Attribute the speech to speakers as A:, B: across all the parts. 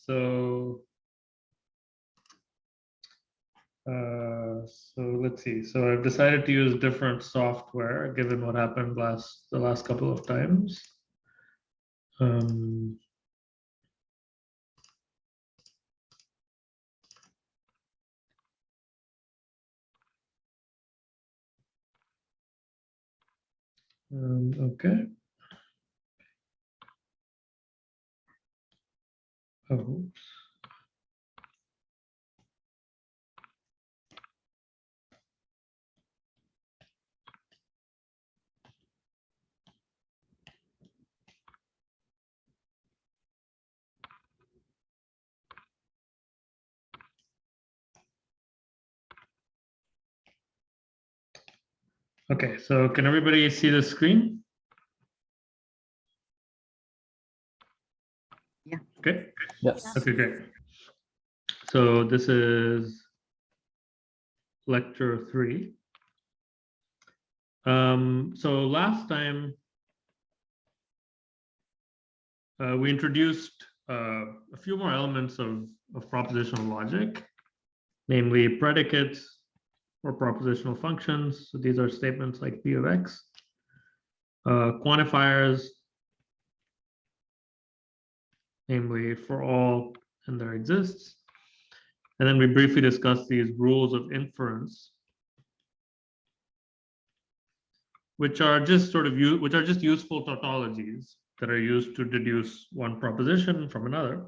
A: So let's see. So I've decided to use different software given what happened the last couple of times. Okay. Oh, oops. Okay, so can everybody see the screen?
B: Yeah.
A: Okay.
C: Yes.
A: Okay, great. So this is lecture 3. So last time we introduced a few more elements of propositional logic, namely predicates or propositional functions. So these are statements like P of X, quantifiers, namely for all and there exists. And then we briefly discussed these rules of inference, which are just useful tautologies that are used to deduce one proposition from another.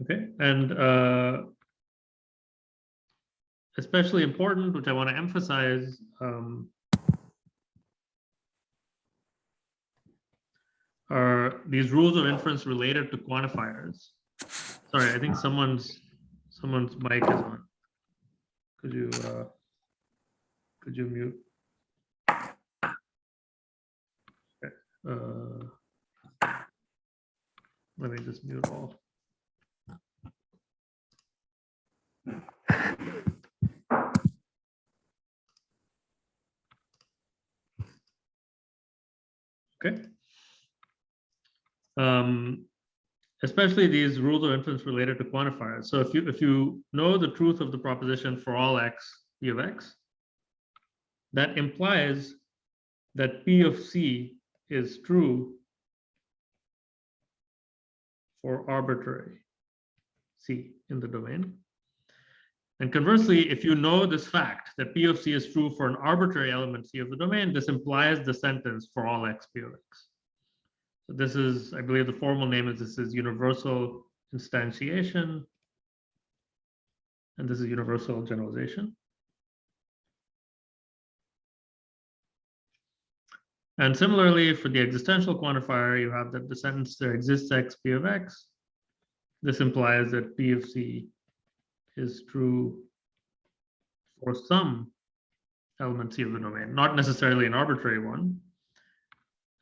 A: Okay, and especially important, which I want to emphasize, are these rules of inference related to quantifiers. Sorry, I think someone's mic is on. Could you mute? Okay. Let me just mute all. Okay. Especially these rules of inference related to quantifiers. So if you know the truth of the proposition for all x, P of x, that implies that P of C is true for arbitrary C in the domain. And conversely, if you know this fact that P of C is true for an arbitrary element C of the domain, this implies the sentence for all x, P of x. So this is, I believe the formal name is, this is universal instantiation, and this is universal generalization. And similarly, for the existential quantifier, you have that the sentence there exists x, P of x. This implies that P of C is true for some element C of the domain, not necessarily an arbitrary one.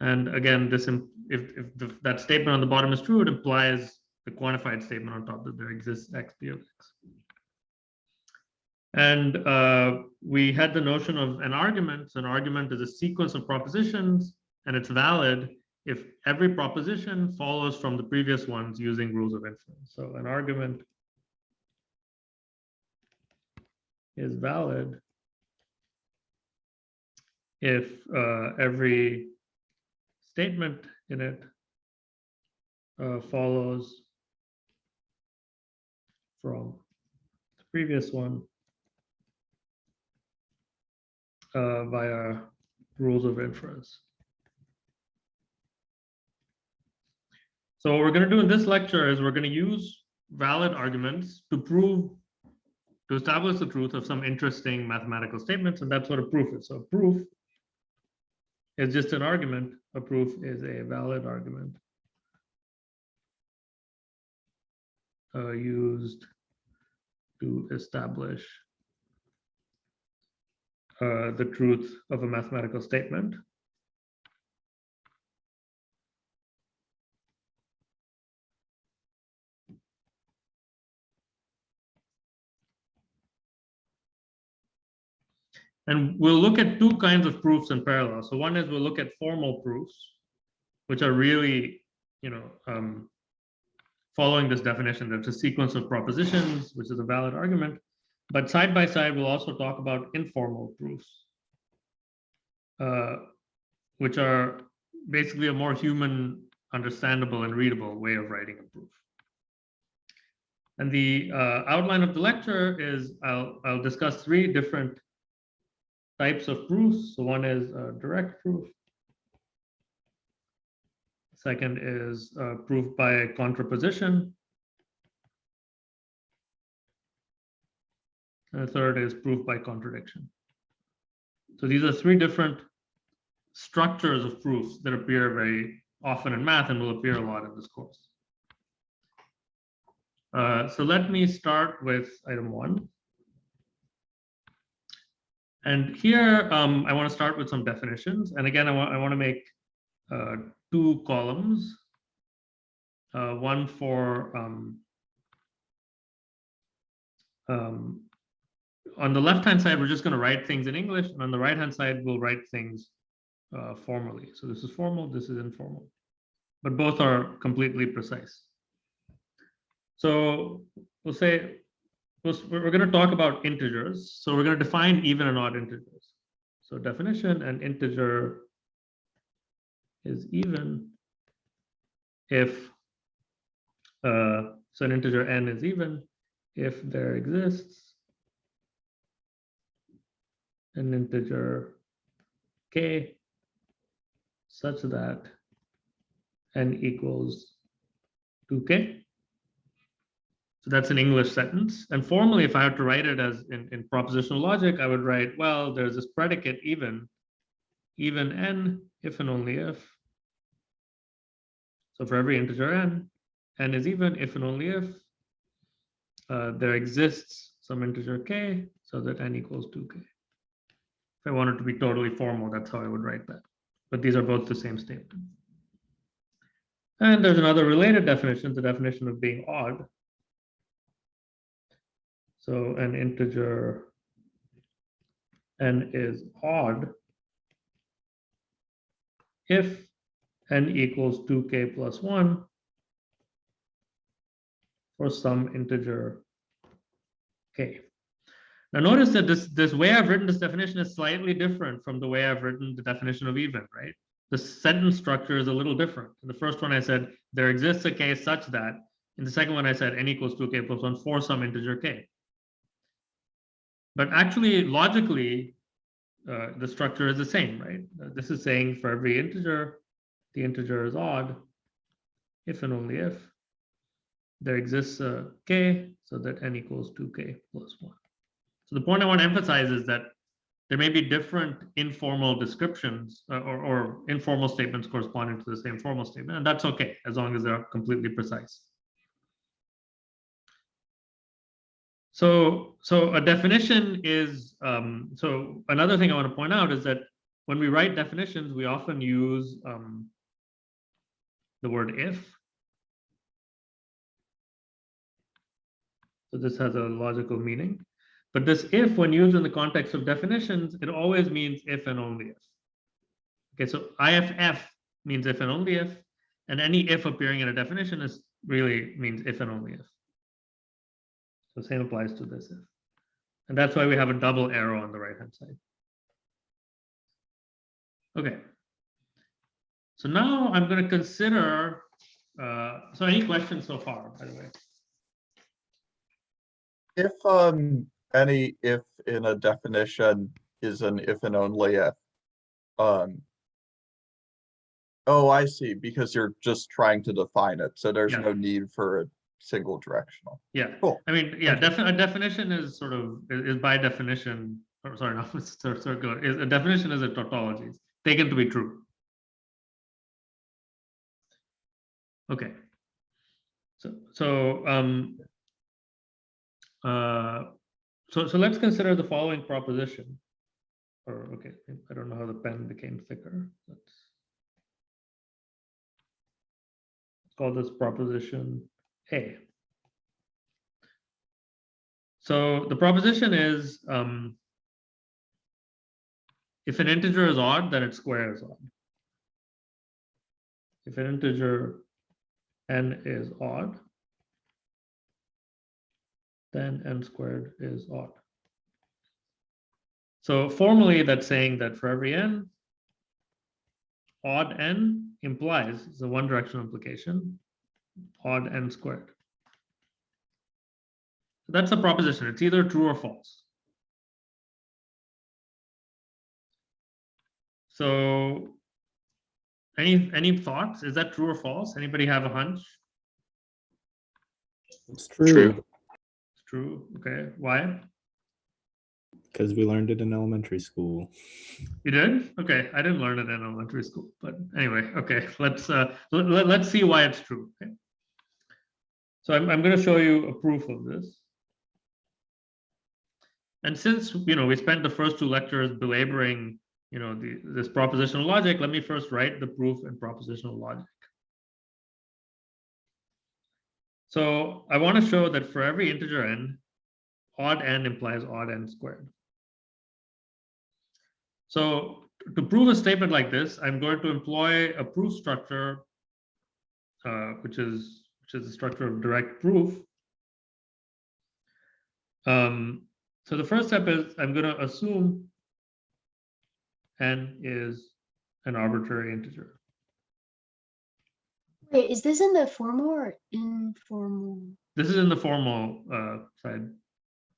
A: And again, that statement on the bottom is true, it implies the quantified statement on top that there exists x, P of x. And we had the notion of an argument. So an argument is a sequence of propositions, and it's valid if every proposition follows from the previous ones using rules of inference. So an argument is valid if every statement in it follows from the previous one via rules of inference. So what we're going to do in this lecture is we're going to use valid arguments to establish the truth of some interesting mathematical statements, and that's what a proof is. So a proof is just an argument. A proof is a valid argument used to establish the truth of a mathematical statement. And we'll look at two kinds of proofs in parallel. So one is we'll look at formal proofs, which are really, following this definition. That's a sequence of propositions, which is a valid argument. But side by side, we'll also talk about informal proofs, which are basically a more human, understandable, and readable way of writing a proof. And the outline of the lecture is I'll discuss three different types of proofs. So one is direct proof. Second is proof by contraposition. And the third is proof by contradiction. So these are three different structures of proofs that appear very often in math and will appear a lot in this course. So let me start with item 1. And here I want to start with some definitions. And again, I want to make 2 columns. One for on the left-hand side, we're just going to write things in English, and on the right-hand side, we'll write things formally. So this is formal, this is informal, but both are completely precise. So we'll say we're going to talk about integers. So we're going to define even and odd integers. So definition: an integer is even if so an integer n is even if there exists an integer k such that n equals 2k. So that's an English sentence. And formally, if I had to write it as in propositional logic, I would write, well, there's this predicate even n if and only if. So for every integer n is even if and only if there exists some integer k so that n equals 2k. If I wanted to be totally formal, that's how I would write that. But these are both the same statement. And there's another related definition, the definition of being odd. So an integer n is odd if n equals 2k plus 1 for some integer k. Now notice that this way I've written this definition is slightly different from the way I've written the definition of even, right? The sentence structure is a little different. In the first one I said there exists a case such that. In the second one I said n equals 2k plus 1 for some integer k. But actually, logically, the structure is the same, right? This is saying for every integer, the integer is odd if and only if there exists a k so that n equals 2k plus 1. So the point I want to emphasize is that there may be different informal descriptions or informal statements corresponding to the same formal statement, and that's okay as long as they're completely precise. So a definition is, so another thing I want to point out is that when we write definitions, we often use the word if. So this has a logical meaning. But this if, when used in the context of definitions, it always means if and only if. Okay, so IFF means if and only if, and any if appearing in a definition is really means if and only if. So same applies to this if. And that's why we have a double arrow on the right-hand side. Okay. So now I'm going to consider, so any questions so far, by the way?
B: If any if in a definition is an if and only if, oh, I see, because you're just trying to define it. So there's no need for a single directional.
A: Yeah.
B: Cool.
A: I mean, yeah, a definition is sort of, is by definition, or sorry, no, it's circular. A definition is a tautology. It's taken to be true. Okay. So let's consider the following proposition. Or okay, I don't know how the pen became thicker. Let's call this proposition A. So the proposition is If an integer is odd, then its square is odd. If an integer n is odd, then n squared is odd. So formally, that's saying that for every n, odd n implies, it's a one-directional implication, odd n squared. That's a proposition. It's either true or false. So any thoughts? Is that true or false? Anybody have a hunch?
C: It's true.
A: It's true. Okay. Why?
C: Because we learned it in elementary school.
A: You did? Okay. I didn't learn it in elementary school, but anyway, okay. Let's see why it's true. Okay. So I'm going to show you a proof of this. And since, we spent the first two lectures belaboring, this propositional logic, let me first write the proof in propositional logic. So I want to show that for every integer n, odd n implies odd n squared. So to prove a statement like this, I'm going to employ a proof structure, which is the structure of direct proof. So the first step is I'm going to assume n is an arbitrary integer.
D: Wait, is this in the formal or informal?
A: This is in the formal side.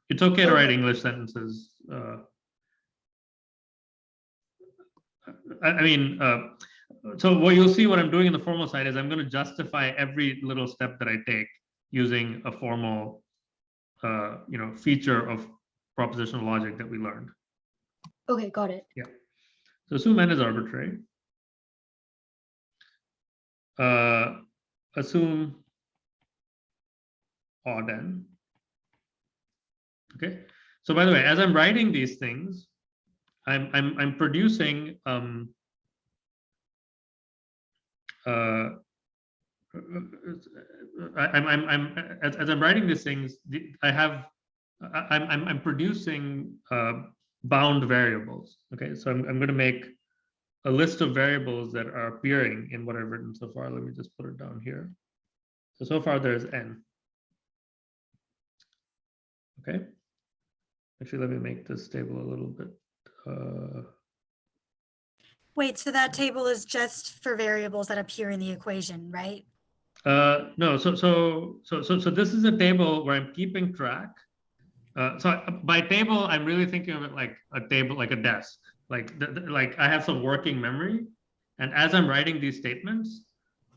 A: It's okay to write English sentences. So what you'll see what I'm doing in the formal side is I'm going to justify every little step that I take using a formal, feature of propositional logic that we learned.
D: Okay, got it.
A: Yeah. So assume n is arbitrary. Assume odd n. Okay. So by the way, as I'm writing these things, I'm producing as I'm writing these things, I'm producing bound variables. Okay, so I'm going to make a list of variables that are appearing in what I've written so far. Let me just put it down here. So far there's n. Okay. Actually, let me make this table a little bit.
E: Wait, so that table is just for variables that appear in the equation, right?
A: No, so this is a table where I'm keeping track. So by table, I'm really thinking of it like a table, like a desk. Like I have some working memory, and as I'm writing these statements,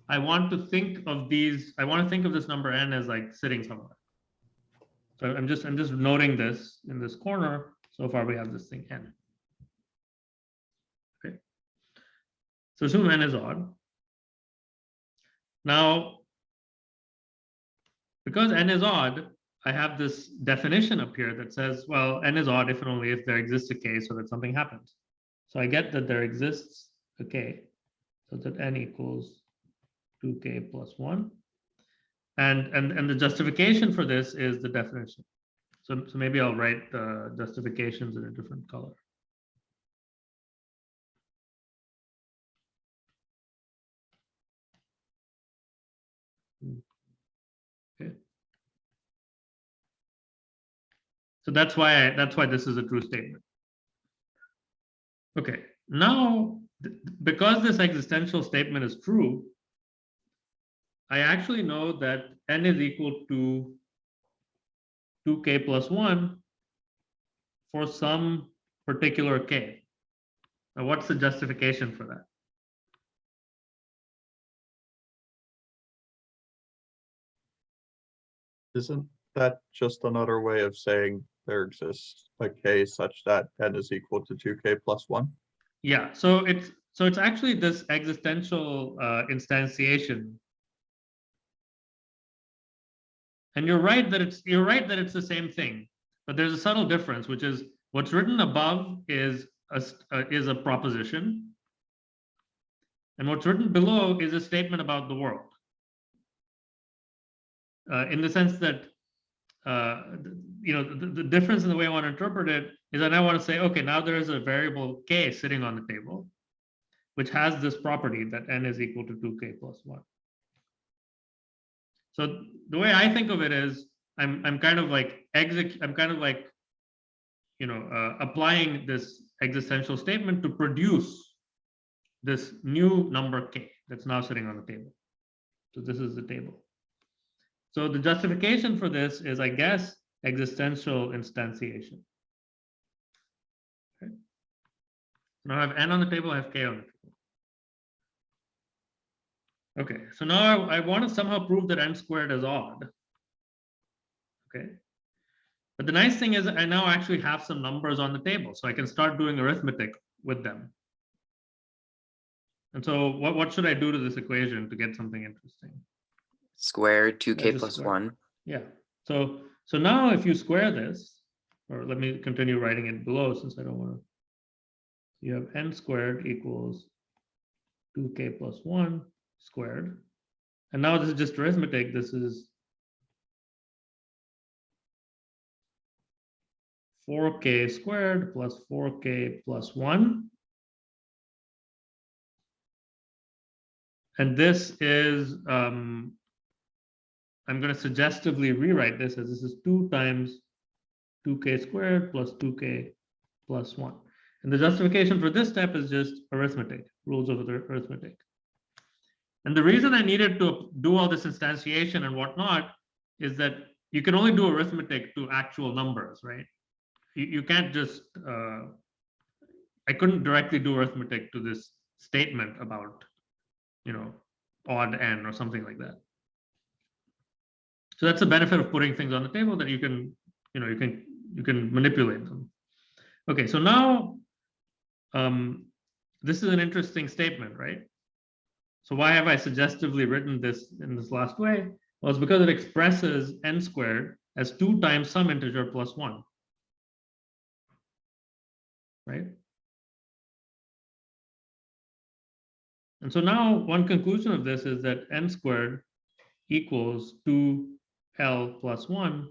A: I want to think of these. I want to think of this number n as like sitting somewhere. So I'm just noting this in this corner. So far we have this thing n. Okay. So assume n is odd. Now, because n is odd, I have this definition up here that says, well, n is odd if and only if there exists a k so that something happens. So I get that there exists a k, so that n equals 2k plus 1. And the justification for this is the definition. So maybe I'll write the justifications in a different color. Okay. So that's why this is a true statement. Okay. Now, because this existential statement is true, I actually know that n is equal to 2k plus 1 for some particular k. Now, what's the justification for that?
B: Isn't that just another way of saying there exists a k such that n is equal to 2k plus 1?
A: Yeah, so it's actually this existential instantiation. And you're right that it's the same thing, but there's a subtle difference, which is what's written above is a proposition, and what's written below is a statement about the world. In the sense that the difference in the way I want to interpret it is that I want to say, okay, now there is a variable k sitting on the table, which has this property that n is equal to 2k plus 1. So the way I think of it is I'm kind of like applying this existential statement to produce this new number k that's now sitting on the table. So this is the table. So the justification for this is, I guess, existential instantiation. Okay. Now I have n on the table, I have k on the table. Okay, so now I want to somehow prove that n squared is odd. Okay. But the nice thing is I now actually have some numbers on the table, so I can start doing arithmetic with them. And so what should I do to this equation to get something interesting?
F: Square
A: I
F: 2k
A: just
F: plus
A: square.
F: 1.
A: Yeah. So now if you square this, or let me continue writing it below since I don't want to. You have n squared equals 2k plus 1 squared. And now this is just arithmetic. This is 4k squared plus 4k plus 1. And this is, I'm going to suggestively rewrite this as this is 2 times 2k squared plus 2k plus 1. And the justification for this step is just arithmetic, rules of arithmetic. And the reason I needed to do all this instantiation and whatnot is that you can only do arithmetic to actual numbers, right? You can't just, I couldn't directly do arithmetic to this statement about, odd n or something like that. So that's the benefit of putting things on the table, that you can manipulate them. Okay, so now this is an interesting statement, right? So why have I suggestively written this in this last way? Well, it's because it expresses n squared as 2 times some integer plus 1, right? And so now one conclusion of this is that n squared equals 2l plus 1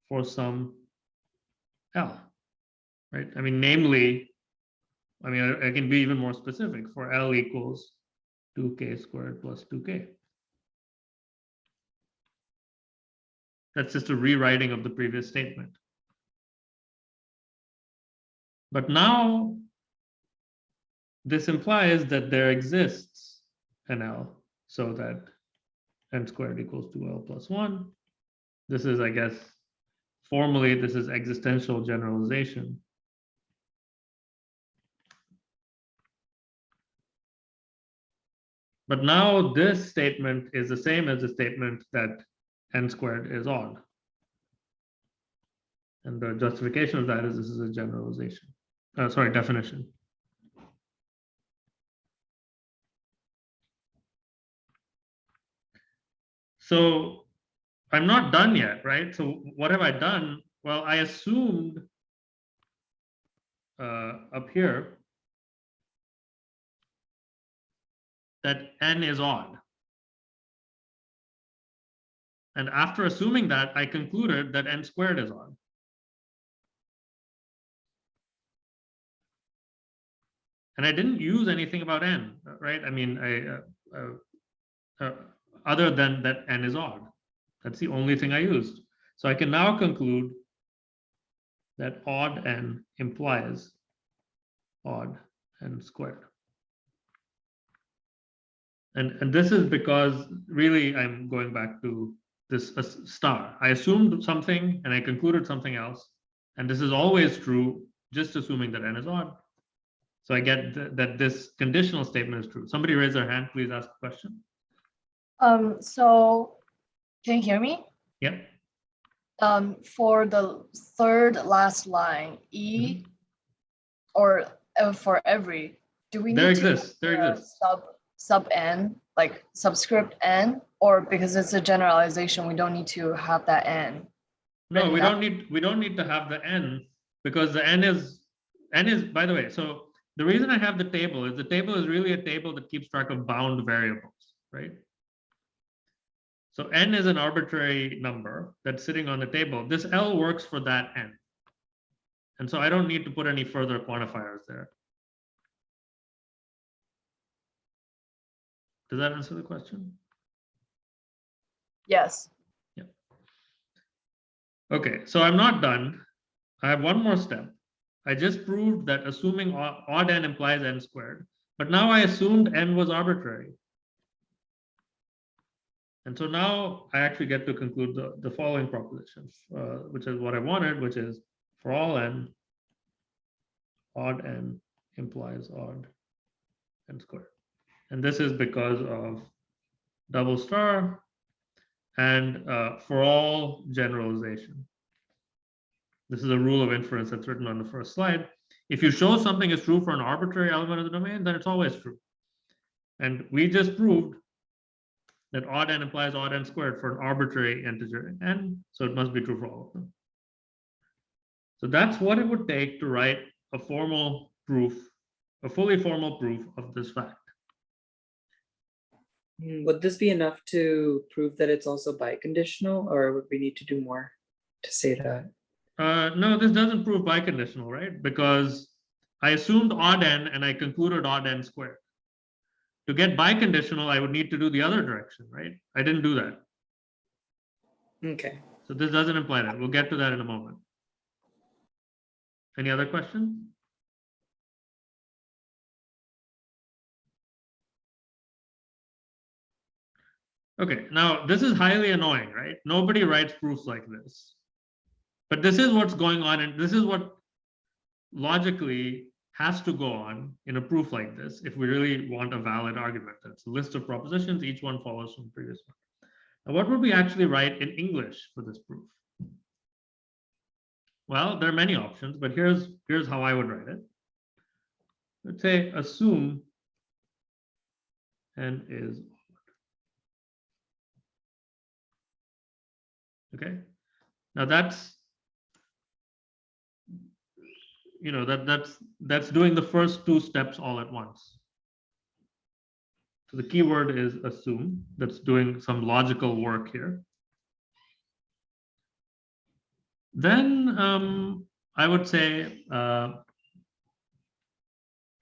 A: for some l, right? I mean, namely, I can be even more specific. For l equals 2k squared plus 2k. That's just a rewriting of the previous statement. But now this implies that there exists an L so that n squared equals 2L plus 1. This is, I guess, formally, this is existential generalization. But now this statement is the same as the statement that n squared is odd. And the justification of that is this is a generalization. Definition. So I'm not done yet, right? So what have I done? Well, I assumed up here that n is odd. And after assuming that, I concluded that n squared is odd. And I didn't use anything about n, right? I mean, other than that n is odd. That's the only thing I used. So I can now conclude that odd n implies odd n squared. And this is because really I'm going back to this star. I assumed something and I concluded something else. And this is always true, just assuming that n is odd. So I get that this conditional statement is true. Somebody raise their hand, please ask a question.
G: So can you hear me?
A: Yep.
G: For the third last line, E or for every, do we need
A: There
G: to
A: exists. There
G: use
A: exists.
G: sub n, like subscript n, or because it's a generalization, we don't need to have that n?
A: No, we
G: written
A: don't need to have the n, because the n is, by the way, so the reason I have the table is really a table that keeps track of bound variables, right? So n is an arbitrary number that's sitting on the table. This L works for that n. And so I don't need to put any further quantifiers there. Does that answer the question?
G: Yes.
A: Okay, so I'm not done. I have one more step. I just proved that assuming odd n implies n squared, but now I assumed n was arbitrary. And so now I actually get to conclude the following proposition, which is what I wanted, which is for all n, odd n implies odd n squared. And this is because of double star and for all generalization. This is a rule of inference that's written on the first slide. If you show something is true for an arbitrary element of the domain, then it's always true. And we just proved that odd n implies odd n squared for an arbitrary integer n, so it must be true for all of them. So that's what it would take to write a formal proof, a fully formal proof of this fact.
F: Would this be enough to prove that it's also biconditional, or would we need to do more to say that?
A: No, this doesn't prove biconditional, right? Because I assumed odd n and I concluded odd n squared. To get biconditional, I would need to do the other direction, right? I didn't do that.
F: Okay.
A: So this doesn't imply that. We'll get to that in a moment. Any other questions? Okay, now this is highly annoying, right? Nobody writes proofs like this. But this is what's going on, and this is what logically has to go on in a proof like this if we really want a valid argument. That's a list of propositions, each one follows from the previous one. Now, what would we actually write in English for this proof? Well, there are many options, but here's how I would write it. Let's say assume n is odd. Okay. Now that's that's doing the first two steps all at once. So the keyword is assume. That's doing some logical work here. Then I would say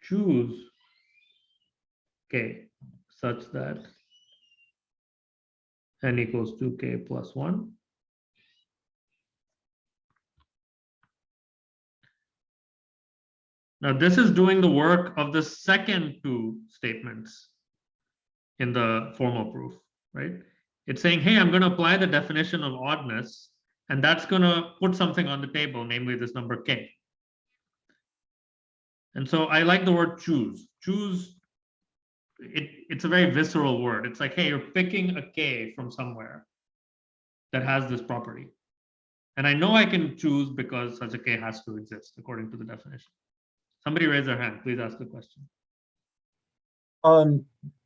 A: choose k such that n equals 2k plus 1. Now this is doing the work of the second two statements in the formal proof, right? It's saying, hey, I'm going to apply the definition of oddness, and that's going to put something on the table, namely this number k. And so I like the word choose. Choose, it's a very visceral word. It's like, hey, you're picking a k from somewhere that has this property. And I know I can choose because such a k has to exist according to the definition. Somebody raise their hand. Please ask a question.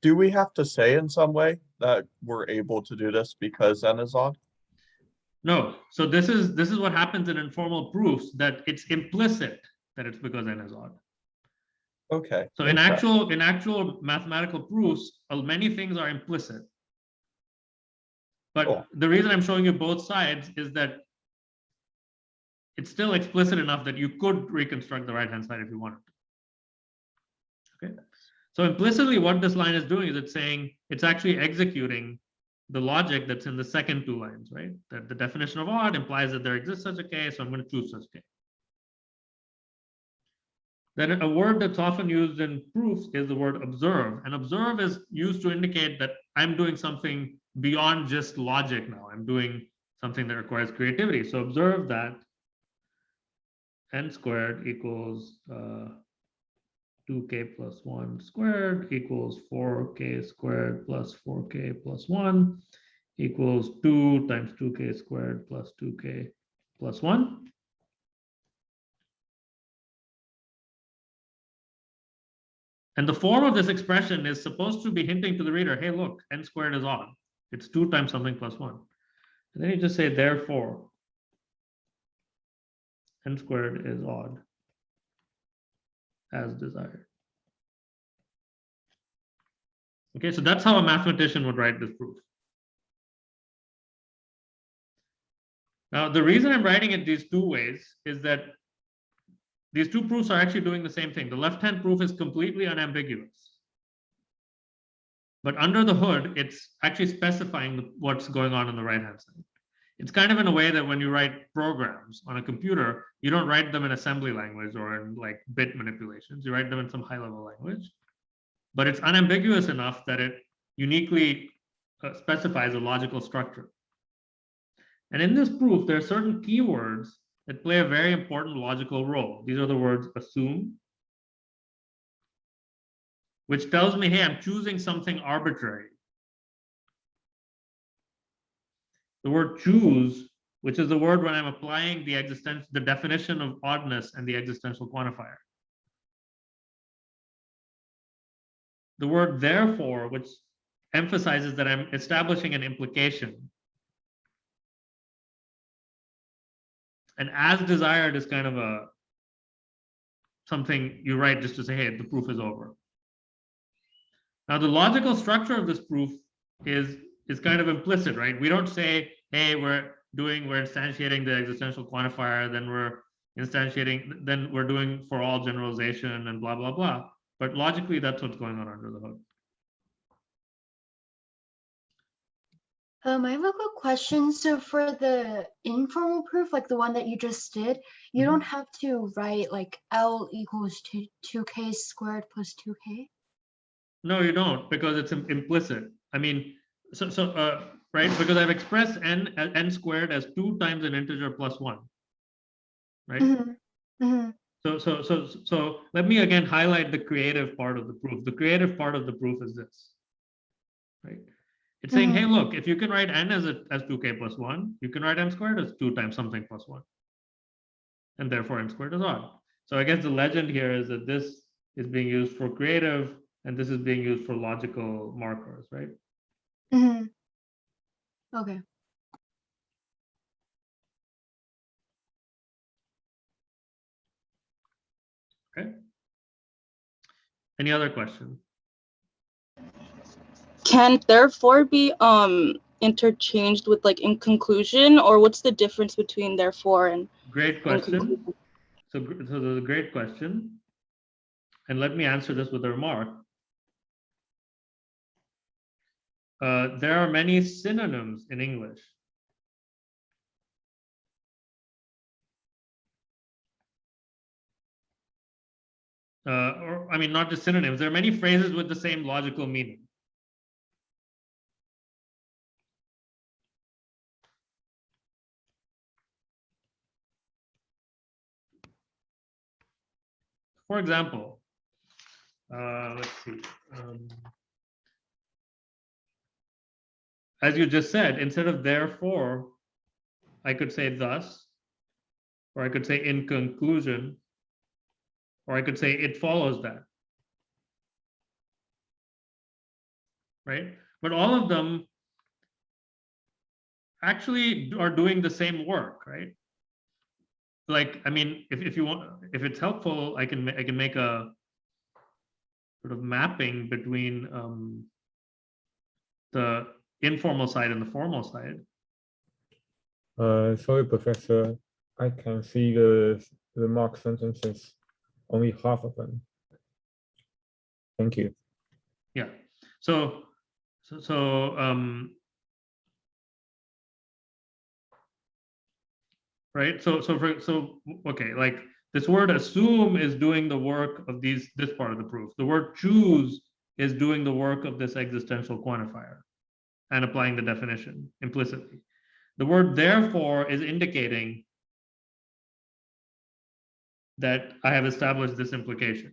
B: Do we have to say in some way that we're able to do this because n is odd?
A: No. So this is what happens in informal proofs, that it's implicit that it's because n is odd.
B: Okay.
A: So in actual mathematical proofs, many things are implicit. But
B: Cool.
A: the reason I'm showing you both sides is that it's still explicit enough that you could reconstruct the right-hand side if you wanted to. Okay. So implicitly, what this line is doing is it's saying it's actually executing the logic that's in the second two lines, right? That the definition of odd implies that there exists such a k, so I'm going to choose such k. Then a word that's often used in proofs is the word observe. And observe is used to indicate that I'm doing something beyond just logic now. I'm doing something that requires creativity. So observe that n squared equals 2k plus 1 squared equals 4k squared plus 4k plus 1 equals 2 times 2k squared plus 2k plus 1. And the form of this expression is supposed to be hinting to the reader, hey, look, n squared is odd. It's 2 times something plus 1. And then you just say, therefore, n squared is odd as desired. Okay, so that's how a mathematician would write this proof. Now, the reason I'm writing it these two ways is that these two proofs are actually doing the same thing. The left-hand proof is completely unambiguous. But under the hood, it's actually specifying what's going on the right-hand side. It's kind of in a way that when you write programs on a computer, you don't write them in assembly language or in like bit manipulations. You write them in some high-level language. But it's unambiguous enough that it uniquely specifies a logical structure. And in this proof, there are certain keywords that play a very important logical role. These are the words assume, which tells me, hey, I'm choosing something arbitrary. The word choose, which is the word when I'm applying the definition of oddness and the existential quantifier. The word therefore, which emphasizes that I'm establishing an implication. And as desired is kind of something you write just to say, hey, the proof is over. Now, the logical structure of this proof is kind of implicit, right? We don't say, hey, we're instantiating the existential quantifier, then we're doing for all generalization and blah, blah, blah. But logically, that's what's going on under the hood.
D: I have a quick question. So for the informal proof, like the one that you just did, you don't have to write like L equals 2k squared plus 2k?
A: No, you don't, because it's implicit. I mean, right, because I've expressed n squared as 2 times an integer plus 1, right?
D: Mm-hmm. Mm-hmm.
A: So let me again highlight the creative part of the proof. The creative part of the proof is this, right? It's saying, hey, look, if you can write n as 2k plus 1, you can write n squared as 2 times something plus 1. And therefore n squared is odd. So I guess the legend here is that this is being used for creative and this is being used for logical markers, right?
D: Mm-hmm. Okay.
A: Okay. Any other questions?
H: Can therefore be interchanged with like in conclusion, or what's the difference between therefore and
A: Great question. So there's a great question. And let me answer this with a remark. There are many synonyms in English. Or I mean, not just synonyms. There are many phrases with the same logical meaning. For example, let's see. As you just said, instead of therefore, I could say thus, or I could say in conclusion, or I could say it follows that. Right? But all of them actually are doing the same work, right? Like, I mean, if you want, if it's helpful, I can make a sort of mapping between the informal side and the formal side.
I: Sorry, Professor. I can see the marked sentences, only half of them. Thank you.
A: Yeah. Right. Okay, like this word assume is doing the work of this part of the proof. The word choose is doing the work of this existential quantifier and applying the definition implicitly. The word therefore is indicating that I have established this implication.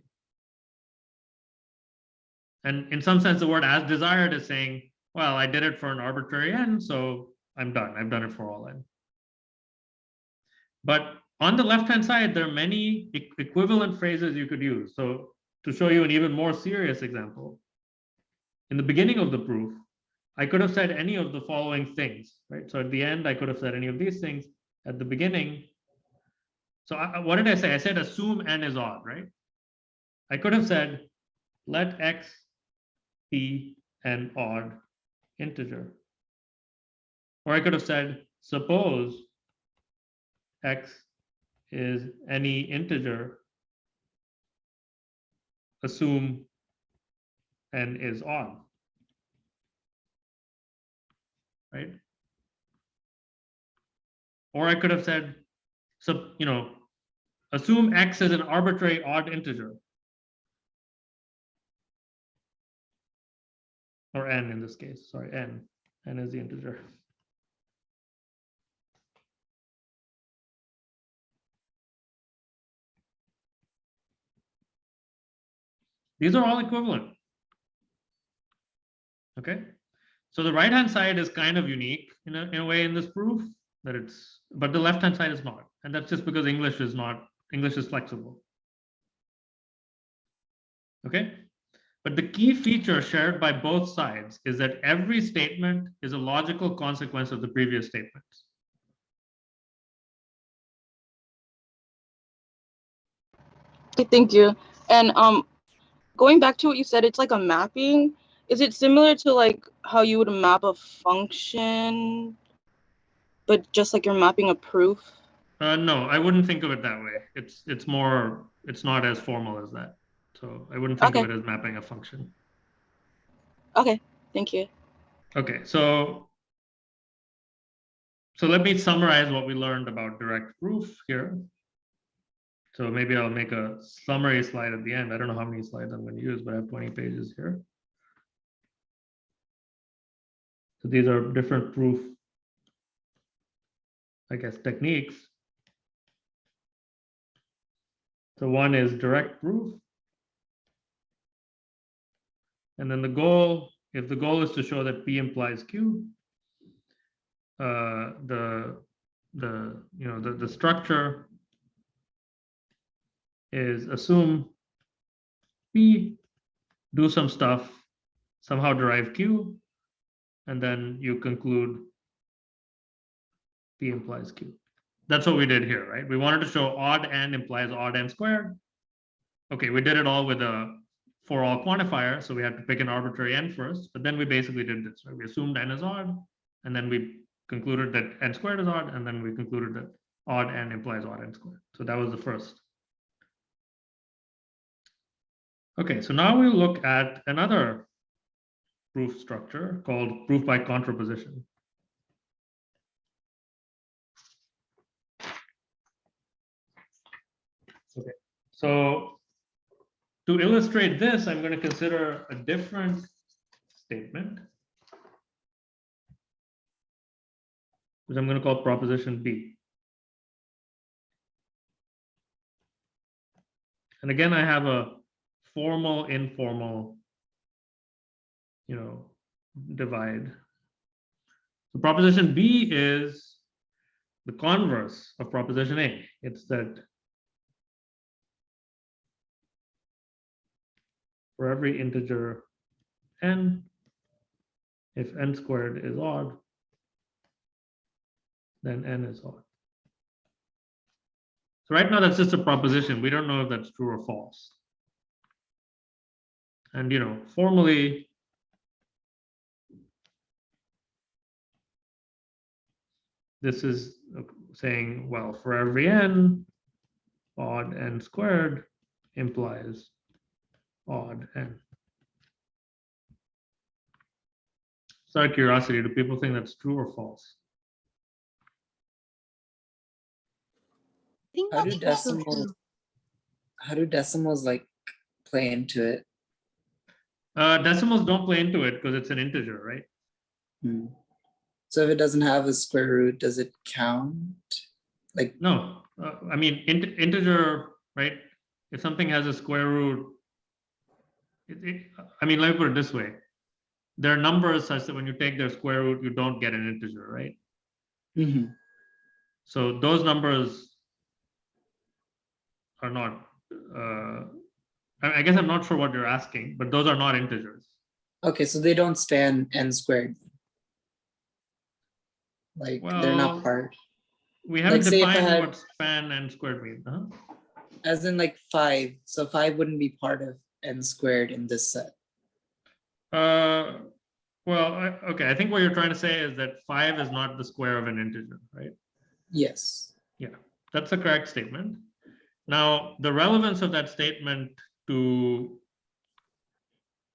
A: And in some sense, the word as desired is saying, well, I did it for an arbitrary n, so I'm done. I've done it for all n. But on the left-hand side, there are many equivalent phrases you could use. So to show you an even more serious example, in the beginning of the proof, I could have said any of the following things, right? So at the end, I could have said any of these things. At the beginning, so what did I say? I said assume n is odd, right? I could have said let x be an odd integer. Or I could have said suppose x is any integer, assume n is odd, right? Or I could have said, so, assume x is an arbitrary odd integer. Or n in this case, sorry, n. N is the integer. These are all equivalent. Okay. So the right-hand side is kind of unique in a way in this proof, that but the left-hand side is not. And that's just because English is flexible. Okay. But the key feature shared by both sides is that every statement is a logical consequence of the previous statements.
H: Okay, thank you. And going back to what you said, it's like a mapping. Is it similar to like how you would map a function, but just like you're mapping a proof?
A: No, I wouldn't think of it that way. It's not as formal as that. So I wouldn't think of it as mapping a function.
H: Okay, thank you.
A: Okay, so let me summarize what we learned about direct proof here. So maybe I'll make a summary slide at the end. I don't know how many slides I'm going to use, but I have 20 pages here. So these are different proof, I guess, techniques. So one is direct proof. And then the goal, if the goal is to show that P implies Q, the structure is assume P, do some stuff, somehow derive Q, and then you conclude P implies Q. That's what we did here, right? We wanted to show odd n implies odd n squared. Okay, we did it all with a for all quantifier, so we had to pick an arbitrary n first, but then we basically did this, right? We assumed n is odd, and then we concluded that n squared is odd, and then we concluded that odd n implies odd n squared. So that was the first. Okay, so now we'll look at another proof structure called proof by contraposition. Okay, so to illustrate this, I'm going to consider a different statement, which I'm going to call proposition B. And again, I have a formal, informal, divide. So proposition B is the converse of proposition A. It's that for every integer n, if n squared is odd, then n is odd. So right now that's just a proposition. We don't know if that's true or false. And formally, this is saying, well, for every n, odd n squared implies odd n. Just out of curiosity, do people think that's true or false?
D: I think
F: How do
D: that's also
F: decimals,
D: true.
F: how do decimals like play into it?
A: Decimals don't play into it because it's an integer, right?
F: So if it doesn't have a square root, does it count? Like,
A: No, I mean, integer, right? If something has a square root, I mean, let me put it this way. There are numbers such that when you take their square root, you don't get an integer, right? So those numbers are not, I guess I'm not sure what you're asking, but those are not integers.
F: okay, so they don't span n squared. Like they're not
A: Well,
F: part.
A: We haven't
F: Like, say if I
A: defined
F: had-
A: what span n squared means.
F: As in like 5. So 5 wouldn't be part of n squared in this set.
A: Well, okay, I think what you're trying to say is that 5 is not the square of an integer, right?
F: Yes.
A: Yeah. That's a correct statement. Now, the relevance of that statement to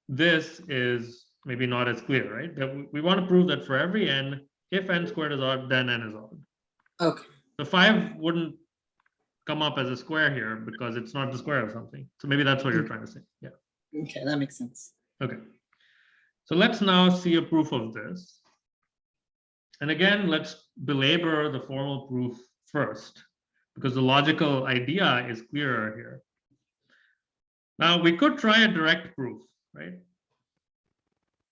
A: this is maybe not as clear, right? That we want to prove that for every n, if n squared is odd, then n is odd.
F: Okay.
A: The 5 wouldn't come up as a square here because it's not the square of something. So maybe that's what you're trying to say. Yeah.
F: Okay, that makes sense.
A: Okay. So let's now see a proof of this. And again, let's belabor the formal proof first, because the logical idea is clearer here. Now, we could try a direct proof, right?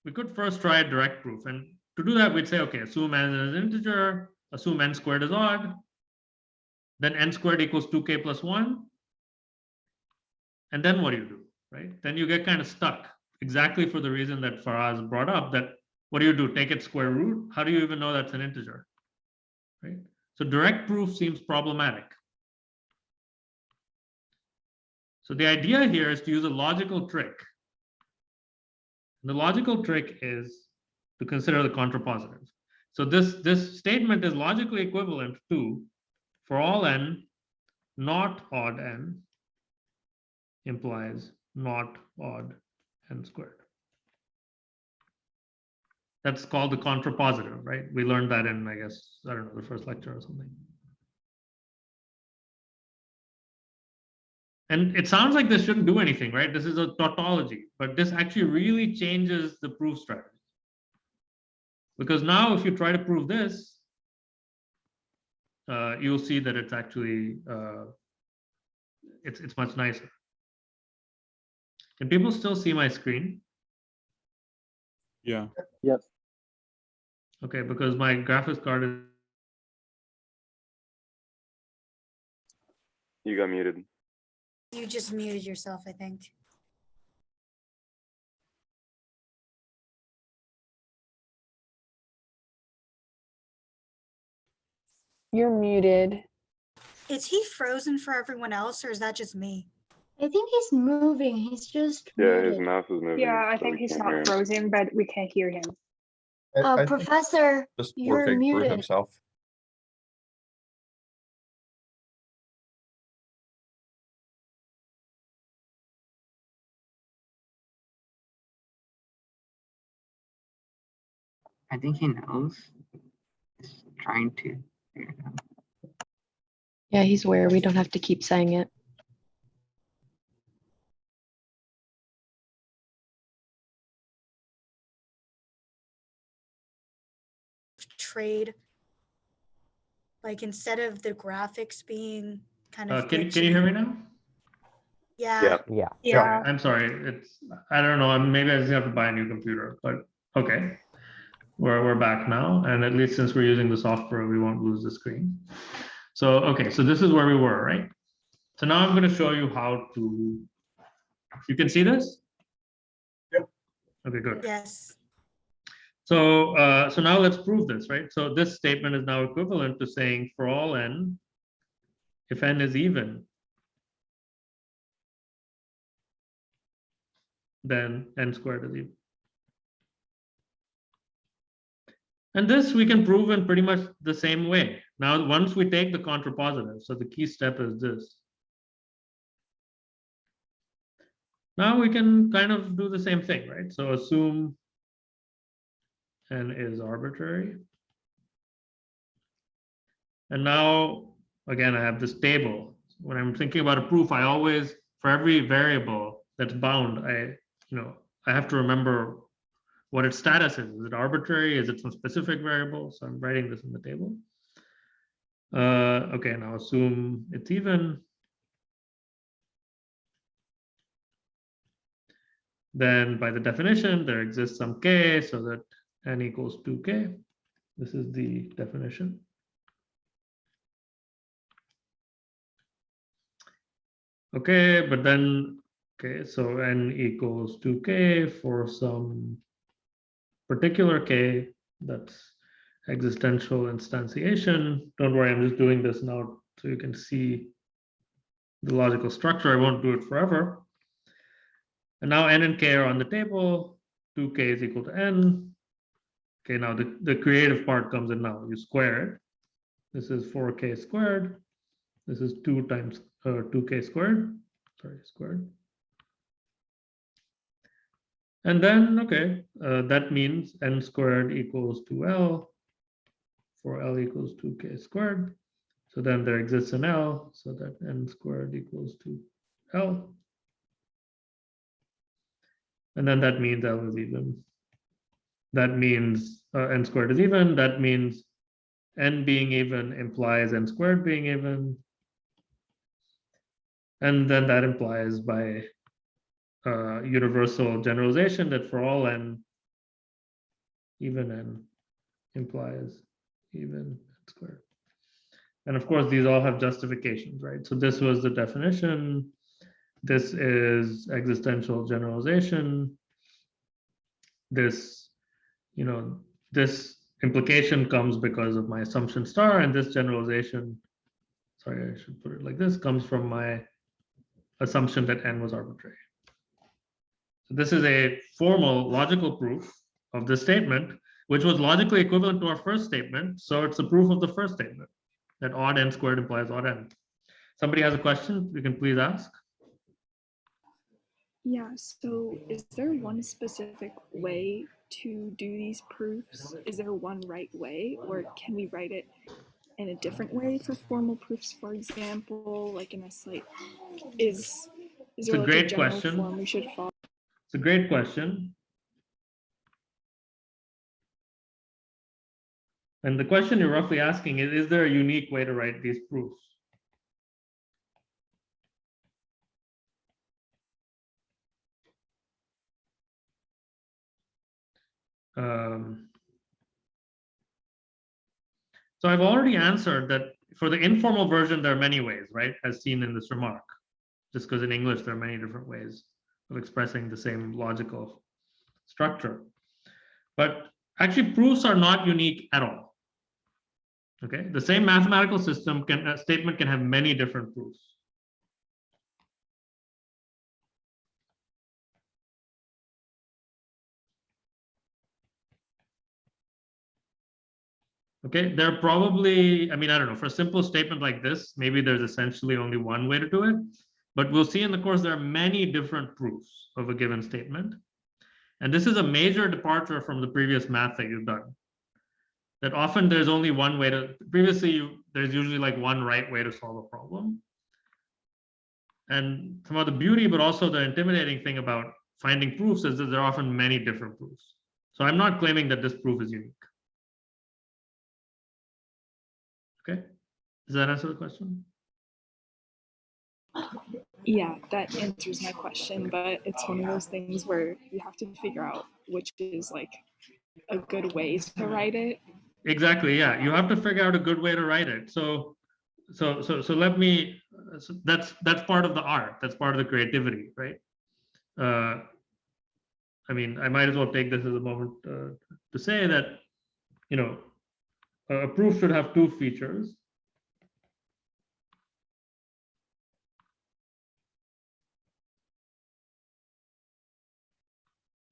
A: We could first try a direct proof. And to do that, we'd say, okay, assume n is an integer, assume n squared is odd, then n squared equals 2k plus 1. And then what do you do, right? Then you get kind of stuck, exactly for the reason that Faraz brought up, that what do you do? Take its square root? How do you even know that's an integer, right? So direct proof seems problematic. So the idea here is to use a logical trick. And the logical trick is to consider the contrapositive. So this statement is logically equivalent to, for all n, not odd n implies not odd n squared. That's called the contrapositive, right? We learned that in, I guess, I don't know, the first lecture or something. And it sounds like this shouldn't do anything, right? This is a tautology, but this actually really changes the proof strategy. Because now if you try to prove this, you'll see that it's actually, it's much nicer. Can people still see my screen?
C: Yeah.
J: Yes.
A: Okay, because my graphics card is.
J: You got muted.
E: You just muted yourself, I think.
K: You're muted.
E: Is he frozen for everyone else, or is that just me?
D: I think he's moving. He's just
J: Yeah, his
D: muted.
J: mouse is moving.
K: Yeah, I
J: so
K: think
J: we
K: he's
J: can't hear
K: not
J: him.
K: frozen, but we can't hear him.
B: I think
D: Professor,
B: just
D: you're
B: working through
D: muted.
B: himself.
L: I think he knows. He's trying to figure it out.
M: Yeah, he's aware. We don't have to keep saying it.
E: Trade. Like instead of the graphics being kind of.
A: Can you hear me now?
E: Yeah.
J: Yeah.
K: Yeah.
A: I'm sorry. It's, I don't know. Maybe I just have to buy a new computer, but okay. We're back now. And at least since we're using the software, we won't lose the screen. So, okay. So this is where we were, right? So now I'm going to show you how to, you can see this?
B: Yep.
A: Okay, good.
E: Yes.
A: So, so now let's prove this, right? So this statement is now equivalent to saying for all n, if n is even, then n squared is even. And this we can prove in pretty much the same way. Now, once we take the contrapositive, so the key step is this. Now we can kind of do the same thing, right? So assume n is arbitrary. And now, again, I have this table. When I'm thinking about a proof, I always, for every variable that's bound, I have to remember what its status is. Is it arbitrary? Is it some specific variable? So I'm writing this in the table. Okay, now assume it's even. Then by the definition, there exists some k so that n equals 2k. This is the definition. Okay, but then, okay, so n equals 2k for some particular k that's existential instantiation. Don't worry, I'm just doing this now so you can see the logical structure. I won't do it forever. And now n and k are on the table. 2k is equal to n. Okay, now the creative part comes in now. You square it. This is 4k squared. This is 2 times 2k squared, sorry, squared. And then, okay, that means n squared equals 2l for L equals 2k squared. So then there exists an L, so that n squared equals 2L. And then that means L is even. That means n squared is even. That means n being even implies n squared being even. And then that implies by universal generalization that for all n, even n implies even n squared. And of course, these all have justifications, right? So this was the definition. This is existential generalization. This, this implication comes because of my assumption star, and this generalization, sorry, I should put it like this, comes from my assumption that n was arbitrary. So this is a formal logical proof of this statement, which was logically equivalent to our first statement. So it's a proof of the first statement that odd n squared implies odd n. Somebody has a question, you can please ask.
J: Yeah, so is there one specific way to do these proofs? Is there one right way, or can we write it in a different way for formal proofs, for example, like in a slight, is there like a general form we should follow?
A: It's a great question. And the question you're roughly asking is there a unique way to write these proofs? So I've already answered that for the informal version, there are many ways, right? As seen in this remark, just because in English, there are many different ways of expressing the same logical structure. But actually, proofs are not unique at all. Okay, the same mathematical system statement can have many different proofs. Okay, there are probably, I mean, I don't know, for a simple statement like this, maybe there's essentially only one way to do it, but we'll see in the course there are many different proofs of a given statement. And this is a major departure from the previous math that you've done. That often there's only one way to, previously there's usually like one right way to solve a problem. And some of the beauty, but also the intimidating thing about finding proofs is that there are often many different proofs. So I'm not claiming that this proof is unique. Okay, does that answer the question?
J: Yeah, that answers my question, but it's one of those things where you have to figure out which is like a good way to write it.
A: Exactly, yeah, you have to figure out a good way to write it. So let me, so that's part of the art, that's part of the creativity, right? I mean, I might as well take this as a moment to say that, a proof should have two features.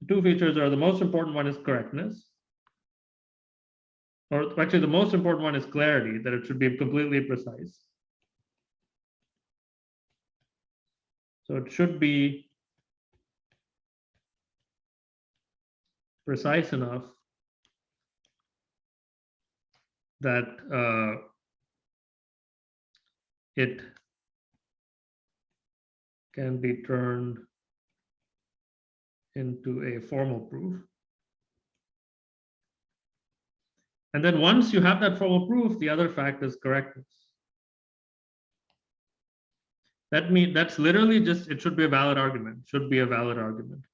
A: The two features are, the most important one is correctness. Or actually, the most important one is clarity, that it should be completely precise. So it should be precise enough that it can be turned into a formal proof. And then once you have that formal proof, the other fact is correctness. That means that's literally just, it should be a valid argument, should be a valid argument.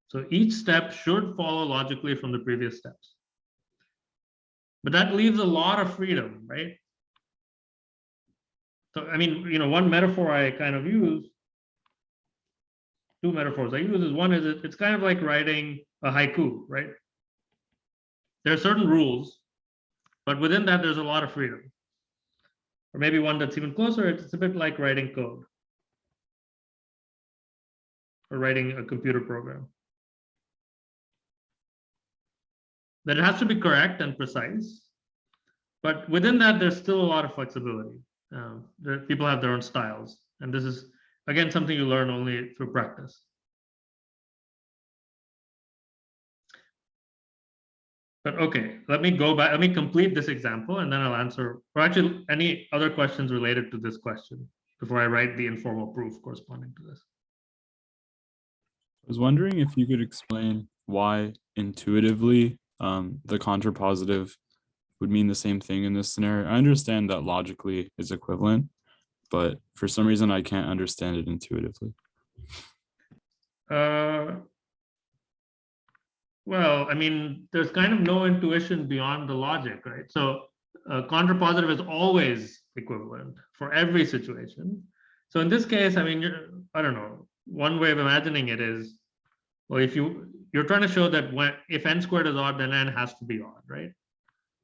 A: So each step should follow logically from the previous steps. But that leaves a lot of freedom, right? So, I mean, one metaphor I kind of use, two metaphors I use is, one is it's kind of like writing a haiku, right? There are certain rules, but within that, there's a lot of freedom. Or maybe one that's even closer, it's a bit like writing code or writing a computer program. That it has to be correct and precise, But within that, there's still a lot of flexibility. People have their own styles. And this is, again, something you learn only through practice. But okay, let me go back, let me complete this example and then I'll answer, or actually any other questions related to this question before I write the informal proof corresponding to this.
N: I was wondering if you could explain why intuitively the contrapositive would mean the same thing in this scenario. I understand that logically is equivalent, but for some reason I can't understand it intuitively.
A: Well, I mean, there's kind of no intuition beyond the logic, right? So contrapositive is always equivalent for every situation. So in this case, I mean, I don't know, one way of imagining it is, well, if you're trying to show that if n squared is odd, then n has to be odd, right?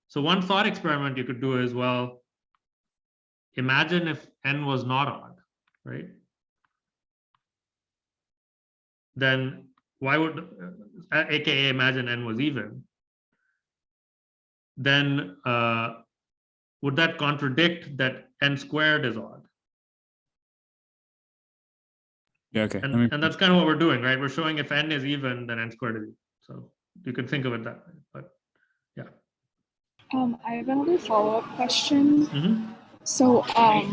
A: So one thought experiment you could do is, well, imagine if n was not odd, right? Then why would, aka imagine n was even, then would that contradict that n squared is odd?
N: Yeah, okay.
A: And that's kind of what we're doing, right? We're showing if n is even, then n squared is even. So you can think of it that way, but yeah.
J: I have another follow-up question.
A: Mm-hmm.
J: So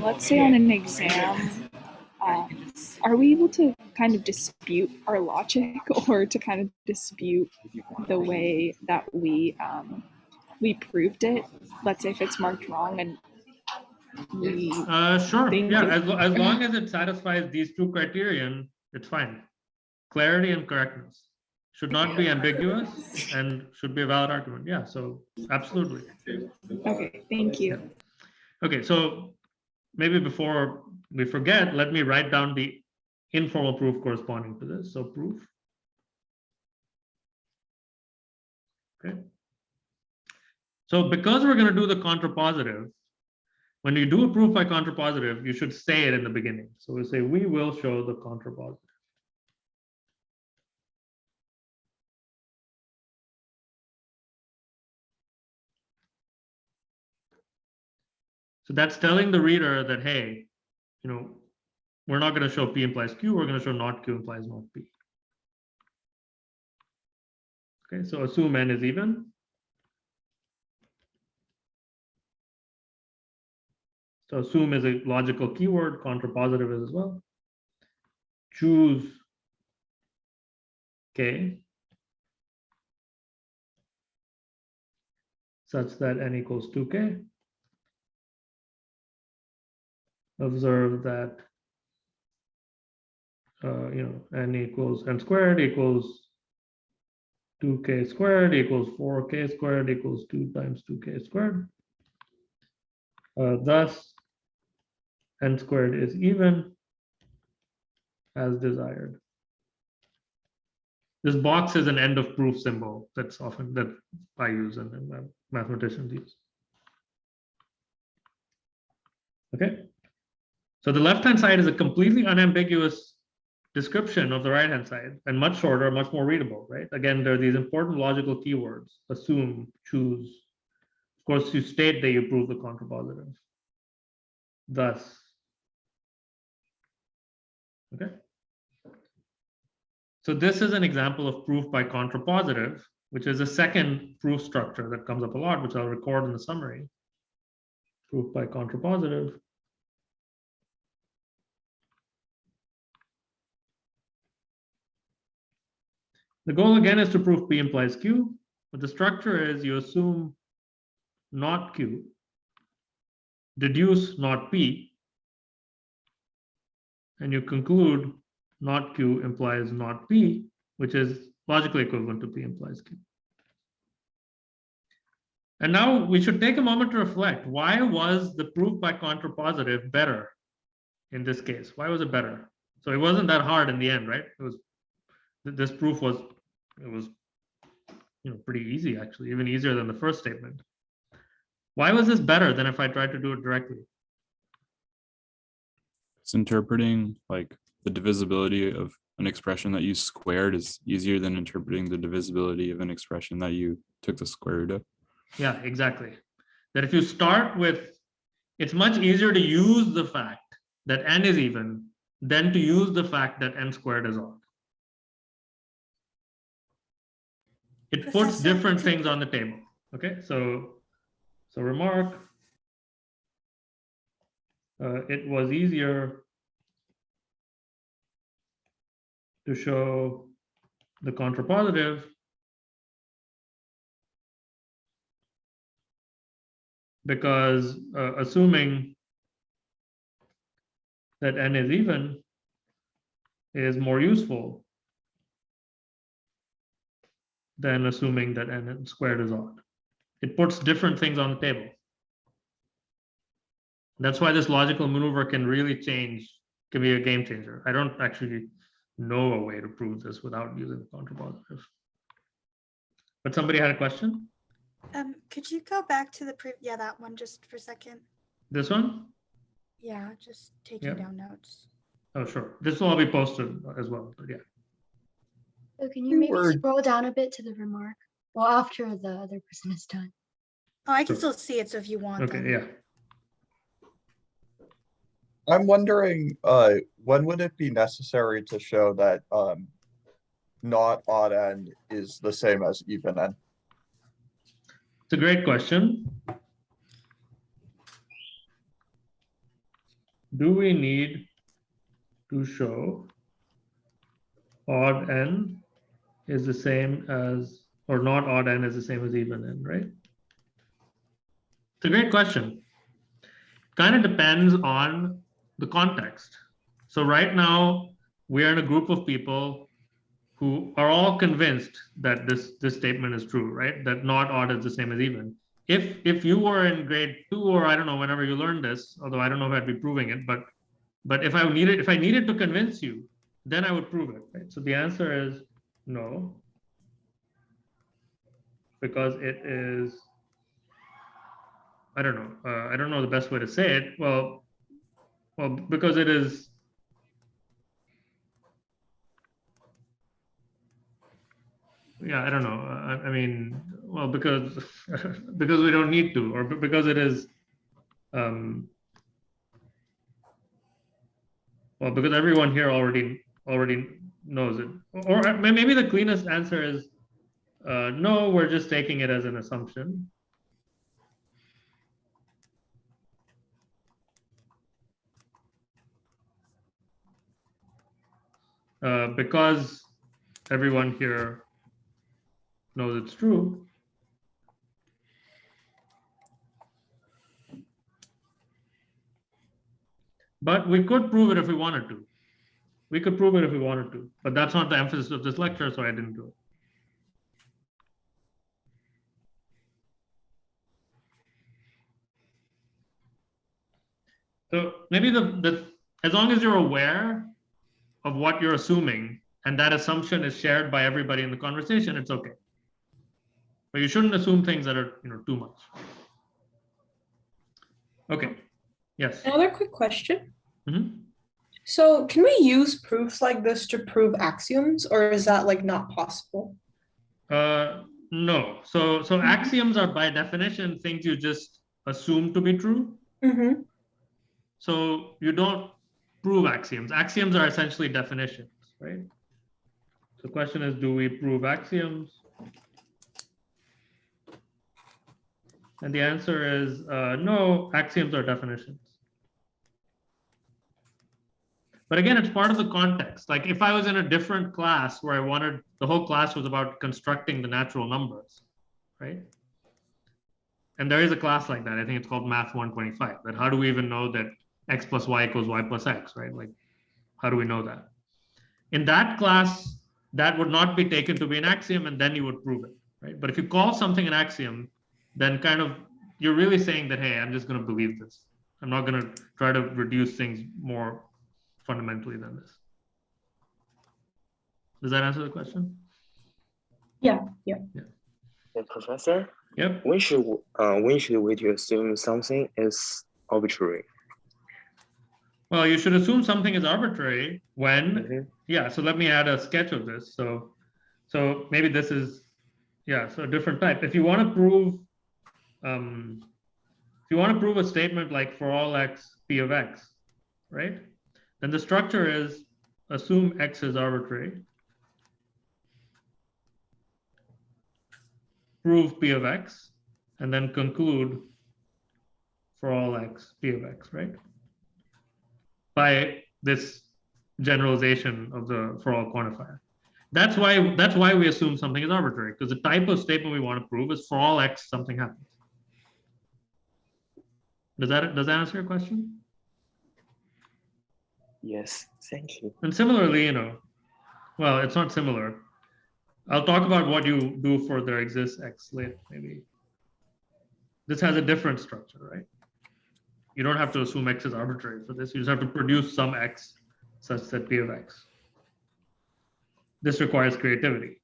J: let's say on an exam, are we able to kind of dispute our logic or to kind of dispute the way that we proved it? Let's say if it's marked wrong and we
A: sure, yeah, as long as it satisfies these two criterion, it's fine. Clarity and correctness should not be ambiguous and should be a valid argument. Yeah, so absolutely.
J: Okay, thank you.
A: Yeah. Okay, so maybe before we forget, let me write down the informal proof corresponding to this. So proof. Okay. So because we're going to do the contrapositive, when you do a proof by contrapositive, you should say it in the beginning. So we say, we will show the contrapositive. So that's telling the reader that, hey, you know, we're not going to show P implies Q, we're going to show not Q implies not P. Okay, so assume n is even. So assume is a logical keyword, contrapositive is as well. Choose K such that n equals 2K. Observe that n equals n squared equals 2K squared equals 4K squared equals 2 times 2K squared. Thus, n squared is even as desired. This box is an end of proof symbol that's often that I use and mathematicians use. Okay. So the left-hand side is a completely unambiguous description of the right-hand side and much shorter, much more readable, right? Again, there are these important logical keywords: assume, choose. Of course, you state that you prove the contrapositive. Thus, okay. So this is an example of proof by contrapositive, which is a second proof structure that comes up a lot, which I'll record in the summary. Proof by contrapositive. The goal again is to prove P implies Q, but the structure is you assume not Q, deduce not P, and you conclude not Q implies not P, which is logically equivalent to P implies Q. And now we should take a moment to reflect. Why was the proof by contrapositive better in this case? Why was it better? So it wasn't that hard in the end, right? It was, this proof was, it was, pretty easy actually, even easier than the first statement. Why was this better than if I tried to do it directly?
N: It's interpreting like the divisibility of an expression that you squared is easier than interpreting the divisibility of an expression that you took the square root of.
A: Yeah, exactly. that if you start with, it's much easier to use the fact that n is even than to use the fact that n squared is odd. It puts
E: Professor,
A: different
E: could
A: things
E: you-
A: on the table. Okay, so remark, it was easier to show the contrapositive because assuming that n is even is more useful than assuming that n squared is odd. It puts different things on the table. That's why this logical maneuver can really change, can be a game changer. I don't actually know a way to prove this without using the contrapositive. But somebody had a question?
E: Could you go back to the yeah, that one just for a second?
A: This one?
E: Yeah, just taking
A: Yeah.
E: down notes.
A: Oh, sure. This will all be posted as well, but yeah.
D: So can you maybe scroll down a bit to the remark? Well, after the other person is done.
E: Oh, I can
A: Sure.
E: still see it, so if you want
A: Okay,
E: them.
A: yeah.
B: I'm wondering, when would it be necessary to show that not odd n is the same as even n?
A: It's a great question. Do we need to show odd n is the same as, or not odd n is the same as even n, right? It's a great question. Kind of depends on the context. So right now, we are in a group of people who are all convinced that this statement is true, right? That not odd is the same as even. If you were in grade 2 or I don't know, whenever you learned this, although I don't know if I'd be proving it, but if I needed to convince you, then I would prove it, right? So the answer is no, because it is, I don't know the best way to say it. Well, because it is, yeah, I don't know. I mean, well, because because we don't need to, or because it is, well, because everyone here already knows it. Or maybe the cleanest answer is no, we're just taking it as an assumption. Because everyone here knows it's true. But we could prove it if we wanted to. We could prove it if we wanted to, but that's not the emphasis of this lecture, so I didn't do it. So maybe as long as you're aware of what you're assuming, and that assumption is shared by everybody in the conversation, it's okay. But you shouldn't assume things that are, too much. Okay. Yes.
O: Another quick question.
A: Mm-hmm.
O: So can we use proofs like this to prove axioms, or is that like not possible?
A: No. So axioms are by definition things you just assume to be true.
O: Mm-hmm.
A: So you don't prove axioms. Axioms are essentially definitions, right? So the question is, do we prove axioms? And the answer is no, axioms are definitions. But again, it's part of the context. Like if I was in a different class where the whole class was about constructing the natural numbers, right? And there is a class like that. I think it's called Math 125. That how do we even know that x plus y equals y plus x, right? Like, how do we know that? In that class, that would not be taken to be an axiom, and then you would prove it, right? But if you call something an axiom, then kind of you're really saying that, hey, I'm just going to believe this. I'm not going to try to reduce things more fundamentally than this. Does that answer the question?
O: Yeah.
P: Yeah, Professor?
A: Yep.
P: When should we to assume something is arbitrary?
A: Well, you should assume something is arbitrary when, yeah, so let me add a sketch of this. So maybe this is, yeah, so a different type. If you want to prove, if you want to prove a statement like for all x, p of x, right? Then the structure is assume x is arbitrary, prove p of x, and then conclude for all x, p of x, right? By this generalization of the for all quantifier. That's why we assume something is arbitrary, because the type of statement we want to prove is for all x, something happens. Does that answer your question?
P: Yes, thank you.
A: And similarly, well, it's not similar. I'll talk about what you do for there exists x later, maybe. This has a different structure, right? You don't have to assume x is arbitrary for this. You just have to produce some x such that p of x. This requires creativity.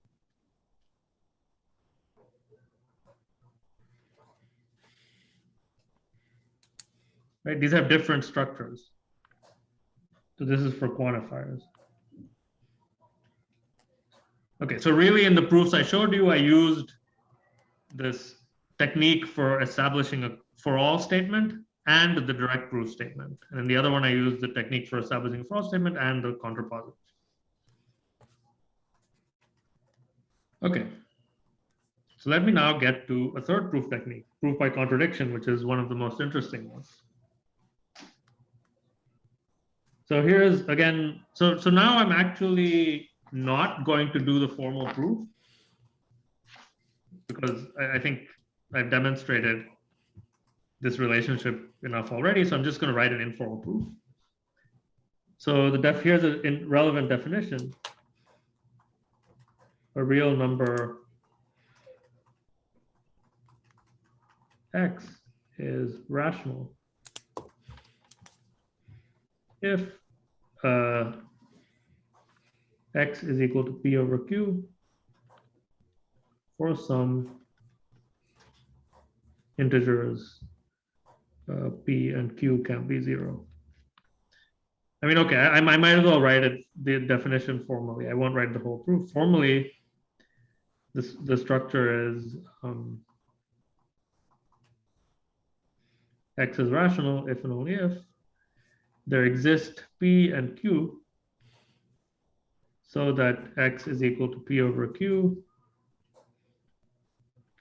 A: Right? These have different structures. So this is for quantifiers. Okay, so really in the proofs I showed you, I used this technique for establishing a for all statement and the direct proof statement. And in the other one, I used the technique for establishing a for all statement and the contrapositive. Okay. So let me now get to a third proof technique, proof by contradiction, which is one of the most interesting ones. So here's again, so now I'm actually not going to do the formal proof because I think I've demonstrated this relationship enough already. So I'm just going to write an informal proof. So here's a relevant definition. A real number x is rational if x is equal to p over q for some integers p and q can be 0. I mean, okay, I might as well write it, the definition formally. I won't write the whole proof. Formally, the structure is x is rational if and only if there exist p and q so that x is equal to p over q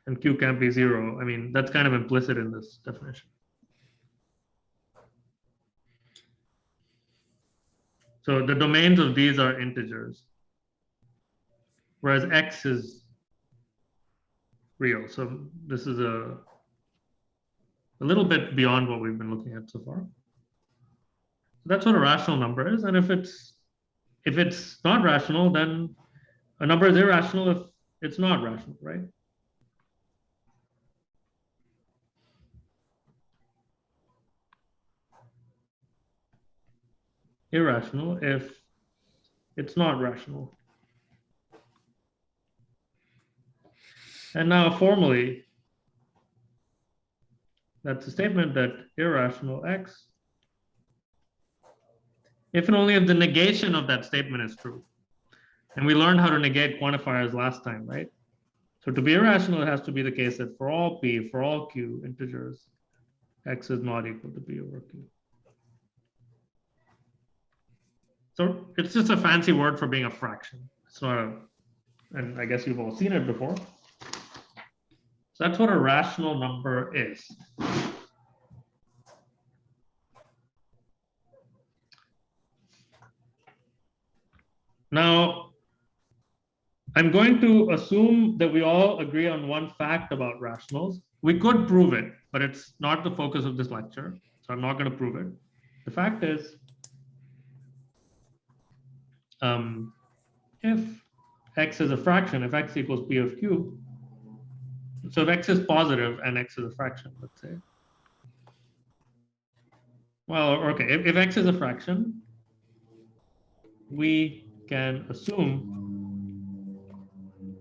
A: and q can't be 0. I mean, that's kind of implicit in this definition. So the domains of these are integers, whereas x is real. So this is a little bit beyond what we've been looking at so far. So that's what a rational number is. And if it's not rational, then a number is irrational if it's not rational, right? Irrational if it's not rational. And now formally, that's a statement that irrational x, if and only if the negation of that statement is true. And we learned how to negate quantifiers last time, right? So to be irrational, it has to be the case that for all p, for all q integers, x is not equal to p over q. So it's just a fancy word for being a fraction. It's not a, and I guess you've all seen it before. So that's what a rational number is. Now, I'm going to assume that we all agree on one fact about rationals. We could prove it, but it's not the focus of this lecture, so I'm not going to prove it. The fact is, if x is a fraction, if x equals p of q, so if x is positive and x is a fraction, let's say. Well, okay, if x is a fraction, we can assume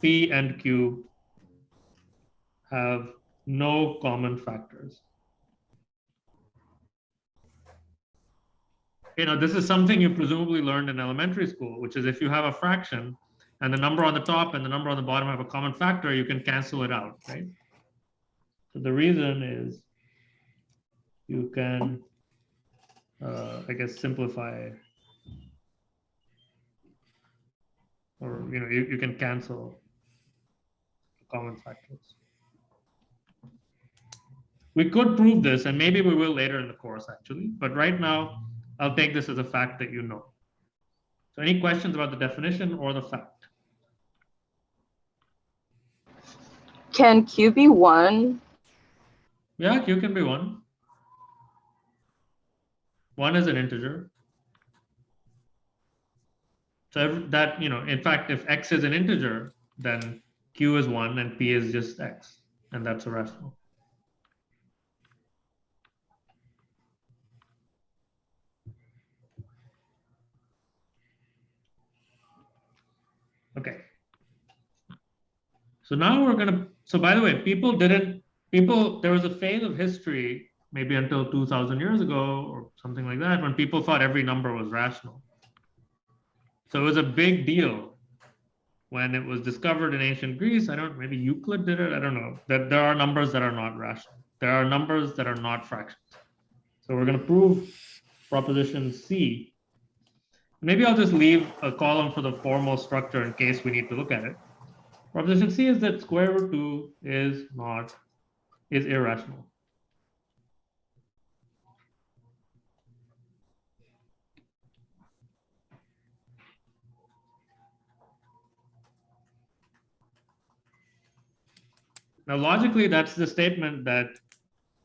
A: p and q have no common factors. This is something you presumably learned in elementary school, which is if you have a fraction and the number on the top and the number on the bottom have a common factor, you can cancel it out, right? So the reason is you can, I guess, simplify, or you can cancel common factors. We could prove this, and maybe we will later in the course, actually. But right now, I'll take this as a fact that you know. So any questions about the definition or the fact?
H: Can Q be 1?
A: Yeah, Q can be 1. 1 is an integer. So that, in fact, if X is an integer, then Q is 1 and P is just X, and that's a rational. Okay. So now so by the way, there was a phase of history, maybe until 2000 years ago or something like that, when people thought every number was rational. So it was a big deal when it was discovered in ancient Greece. Maybe Euclid did it, I don't know, that there are numbers that are not rational. There are numbers that are not fractions. So we're going to prove proposition C. Maybe I'll just leave a column for the formal structure in case we need to look at it. Proposition C is that square root 2 is irrational. Now, logically, that's the statement that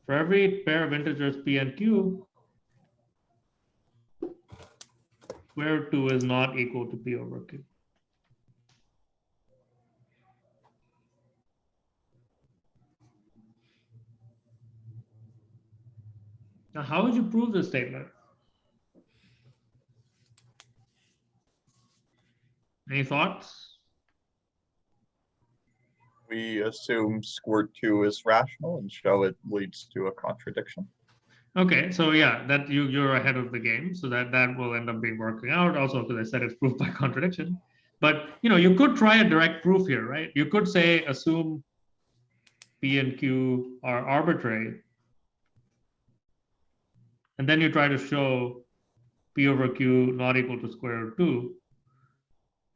A: for every pair of integers P and Q, square root 2 is not equal to P over Q. Now, how would you prove this statement? Any thoughts?
B: We assume square 2 is rational and show it leads to a contradiction.
A: Okay, so yeah, that you're ahead of the game, so that will end up being working out. Also, because I said it's proof by contradiction. But you could try a direct proof here, right? You could say assume P and Q are arbitrary, and then you try to show P over Q not equal to square root 2.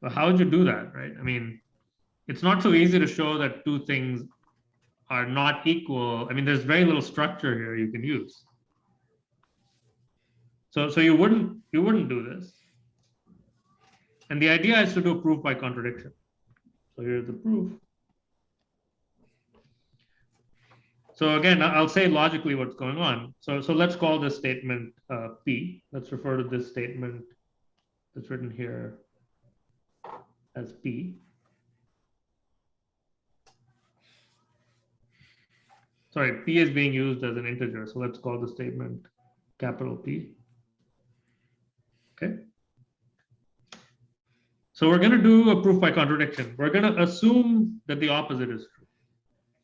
A: But how would you do that, right? I mean, it's not so easy to show that two things are not equal. I mean, there's very little structure here you can use. So you wouldn't do this. And the idea is to do a proof by contradiction. So here's the proof. So again, I'll say logically what's going on. So let's call this statement P. Let's refer to this statement that's written here as P. Sorry, P is being used as an integer. So let's call the statement capital P. Okay. So we're going to do a proof by contradiction. We're going to assume that the opposite is true.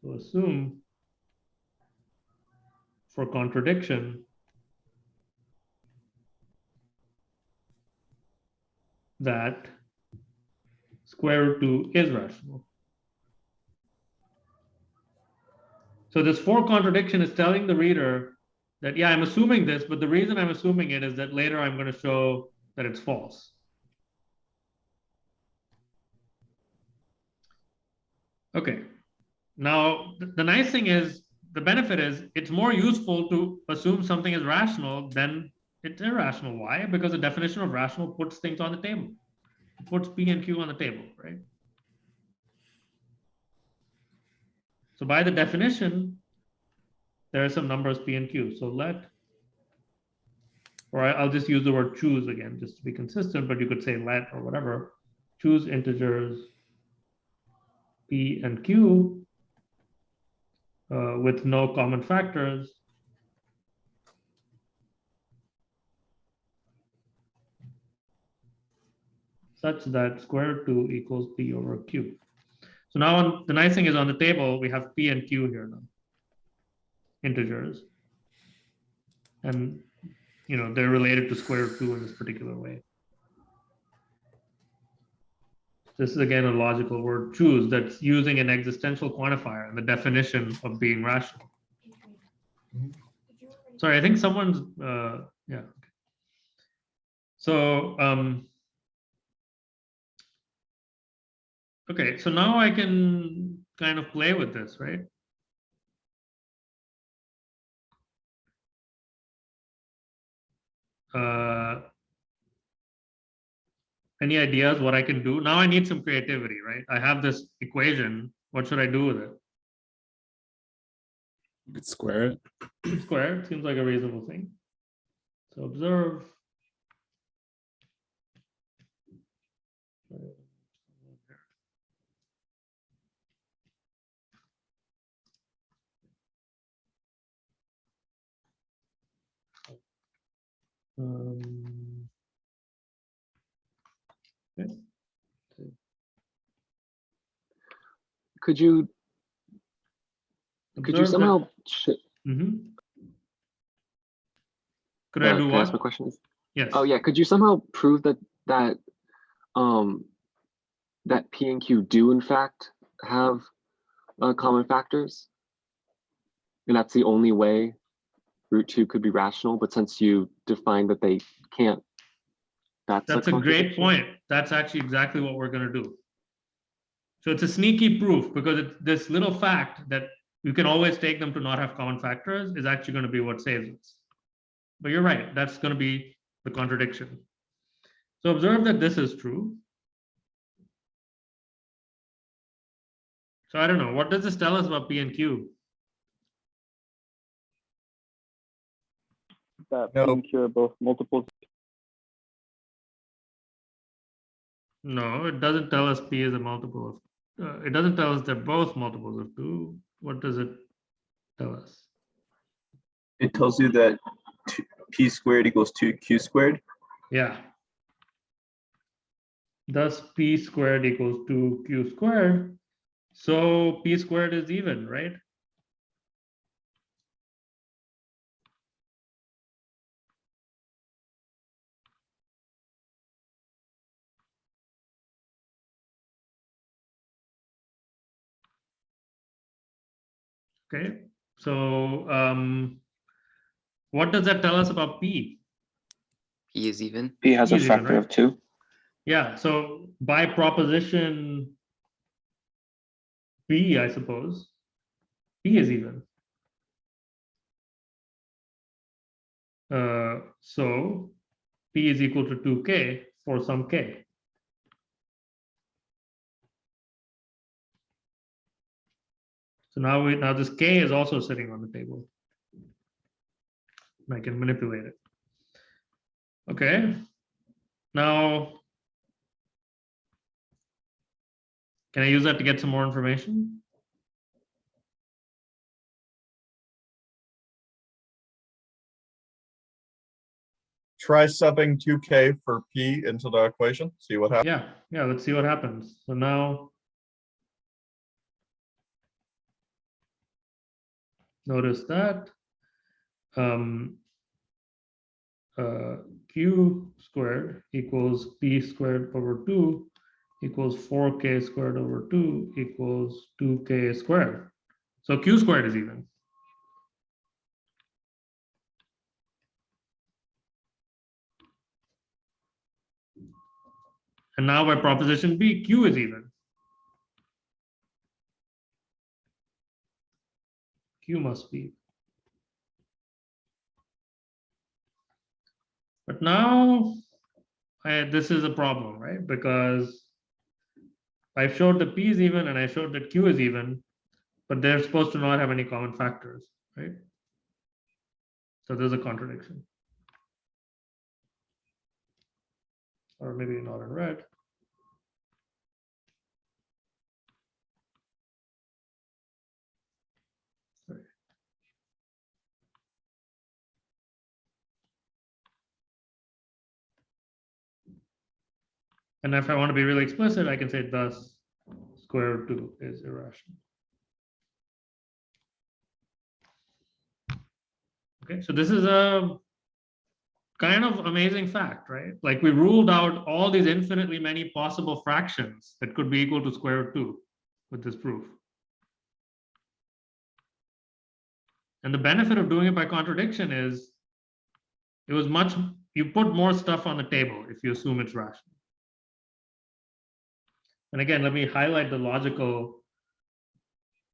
A: So assume for contradiction that square root 2 is rational. So this for contradiction is telling the reader that, yeah, I'm assuming this, but the reason I'm assuming it is that later I'm going to show that it's false. Okay. Now, the nice thing is, the benefit is, it's more useful to assume something is rational than it's irrational. Why? Because the definition of rational puts things on the table. It puts P and Q on the table, right? So by the definition, there are some numbers P and Q. So I'll just use the word choose again, just to be consistent, but you could say let or whatever. Choose integers P and Q with no common factors. Such that square root 2 equals P over Q. So now the nice thing is on the table, we have P and Q here now, integers. And they're related to square root 2 in this particular way. This is again a logical word, choose, that's using an existential quantifier and the definition of being rational. Sorry, I think someone's, yeah. So, okay, so now I can kind of play with this, right? Any ideas what I can do? Now I need some creativity, right? I have this equation. What should I do with it?
N: You could square it.
A: Square it seems like a reasonable thing. So observe. Okay.
Q: Could you
A: Observe
Q: somehow
A: Could I do
Q: can I ask
A: what?
Q: my questions?
A: Yes.
Q: Oh yeah, could you somehow prove that that P and Q do in fact have common factors? And that's the only way root 2 could be rational, but since you defined that they can't, that's
A: a great point. That's actually exactly what we're going to do. So it's a sneaky proof because it's this little fact that you can always take them to not have common factors is actually going to be what saves us. But you're right, that's going to be the contradiction. So observe that this is true. So I don't know, what does this tell us about P and Q?
Q: That P and Q are both multiples.
A: No, it doesn't tell us P is a multiple of, it doesn't tell us they're both multiples of 2. What does it tell us?
R: It tells you that P squared equals 2Q squared.
A: Yeah. Thus, P squared equals 2Q squared. So P squared is even, right? Okay, so what does that tell us about P?
Q: P is even. P has a factor of 2.
A: Yeah, so by proposition P, I suppose, P is even. So P is equal to 2K for some K. So now this K is also sitting on the table. I can manipulate it. Okay. Now, can I use that to get some more information?
B: Try subbing 2K for P into the equation, see what happens.
A: Yeah, let's see what happens. So now, notice that Q squared equals P squared over 2 equals 4K squared over 2 equals 2K squared. So Q squared is even. And now by proposition B, Q is even. Q must be. But now this is a problem, right? Because I showed that P is even and I showed that Q is even, but they're supposed to not have any common factors, right? So there's a contradiction. Or maybe not in red. Sorry. And if I want to be really explicit, I can say thus square root 2 is irrational. Okay, so this is a kind of amazing fact, right? Like we ruled out all these infinitely many possible fractions that could be equal to square root 2 with this proof. And the benefit of doing it by contradiction is you put more stuff on the table if you assume it's rational. And again, let me highlight the logical,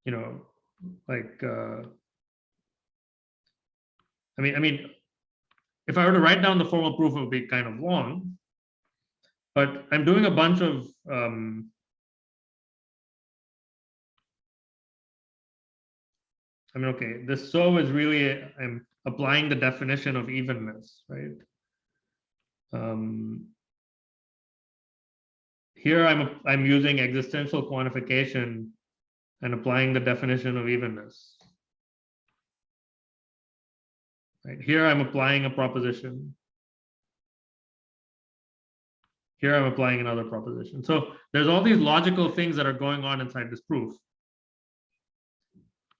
A: like, I mean, if I were to write down the formal proof, it would be kind of long, but I'm doing a bunch of, okay, this so is really, I'm applying the definition of evenness, right? Here I'm using existential quantification and applying the definition of evenness. Right? Here I'm applying a proposition. Here I'm applying another proposition. So there's all these logical things that are going on inside this proof.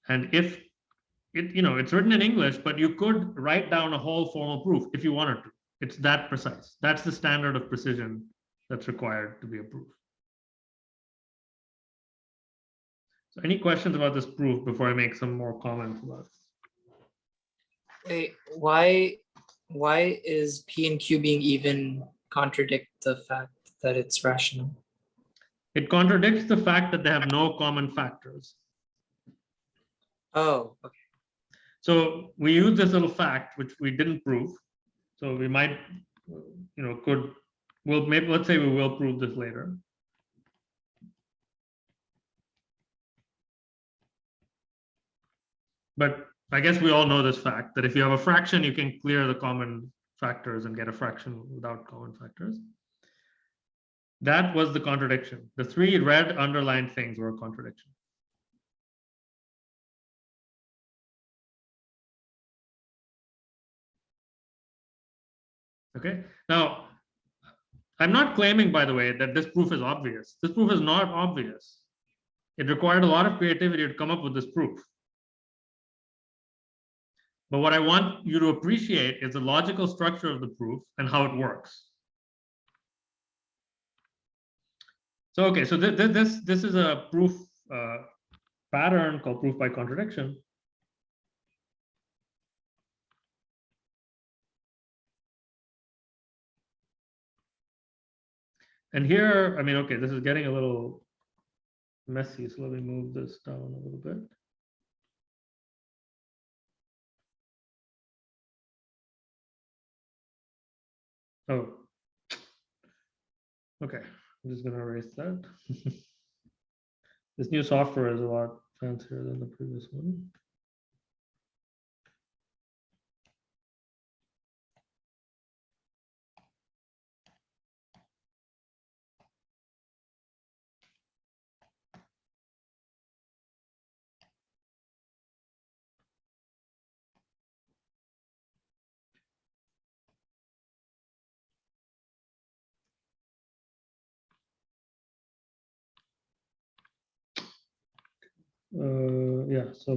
A: And if it's written in English, but you could write down a whole formal proof if you wanted to. It's that precise. That's the standard of precision that's required to be a proof. So any questions about this proof before I make some more comments about it?
S: Wait, why is P and Q being even contradict the fact that it's rational?
A: It contradicts the fact that they have no common factors.
S: Oh, okay.
A: So we use this little fact, which we didn't prove. So we might, let's say we will prove this later. But I guess we all know this fact that if you have a fraction, you can clear the common factors and get a fraction without common factors. That was the contradiction. The three red underlined things were a contradiction. Okay, now I'm not claiming, by the way, that this proof is obvious. This proof is not obvious. It required a lot of creativity to come up with this proof. But what I want you to appreciate is the logical structure of the proof and how it works. So, okay, so this is a proof pattern called proof by contradiction. And here, okay, this is getting a little messy, so let me move this down a little bit. Oh, okay, I'm just gonna erase that. This new software is a lot fancier than the previous one. Yeah, so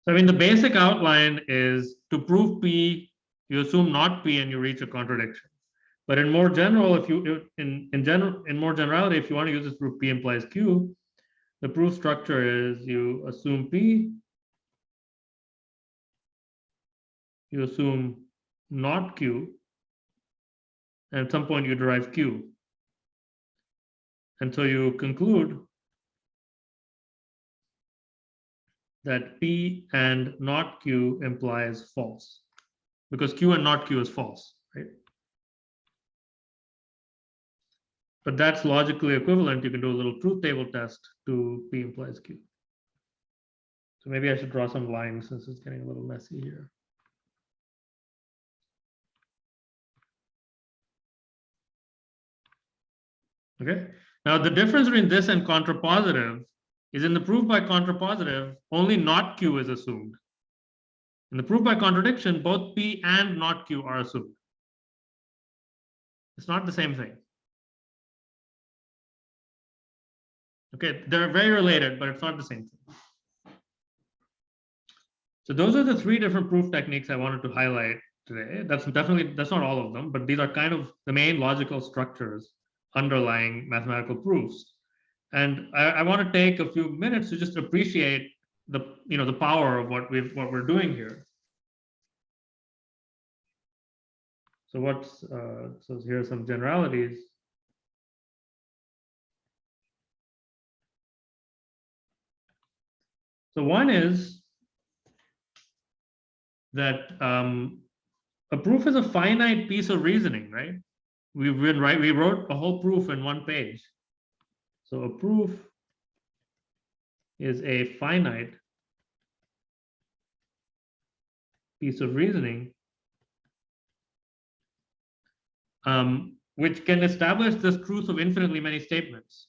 A: the basic outline is to prove P, you assume not P and you reach a contradiction. But in more general, in more generality, if you want to use this proof P implies Q, the proof structure is you assume P, you assume not Q, and at some point you derive Q. And so you conclude that P and not Q implies false, because Q and not Q is false, right? But that's logically equivalent. You can do a little truth table test to P implies Q. So maybe I should draw some lines since it's getting a little messy here. Okay, now the difference between this and contrapositive is in the proof by contrapositive, only not Q is assumed. In the proof by contradiction, both P and not Q are assumed. It's not the same thing. Okay, they're very related, but it's not the same thing. So those are the three different proof techniques I wanted to highlight today. That's not all of them, but these are kind of the main logical structures underlying mathematical proofs. And I want to take a few minutes to just appreciate the power of what we're doing here. So so here are some generalities. So one is that a proof is a finite piece of reasoning, right? We wrote a whole proof in one page. So a proof is a finite piece of reasoning, which can establish this truth of infinitely many statements.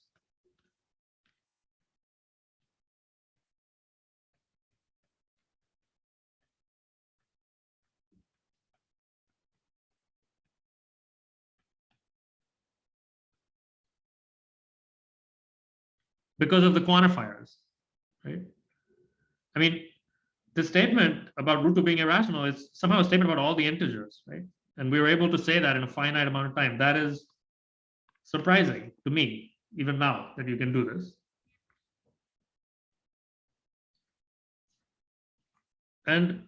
A: Because of the quantifiers, right? I mean, the statement about root 2 being irrational is somehow a statement about all the integers, right? And we were able to say that in a finite amount of time. That is surprising to me, even now, that you can do this. And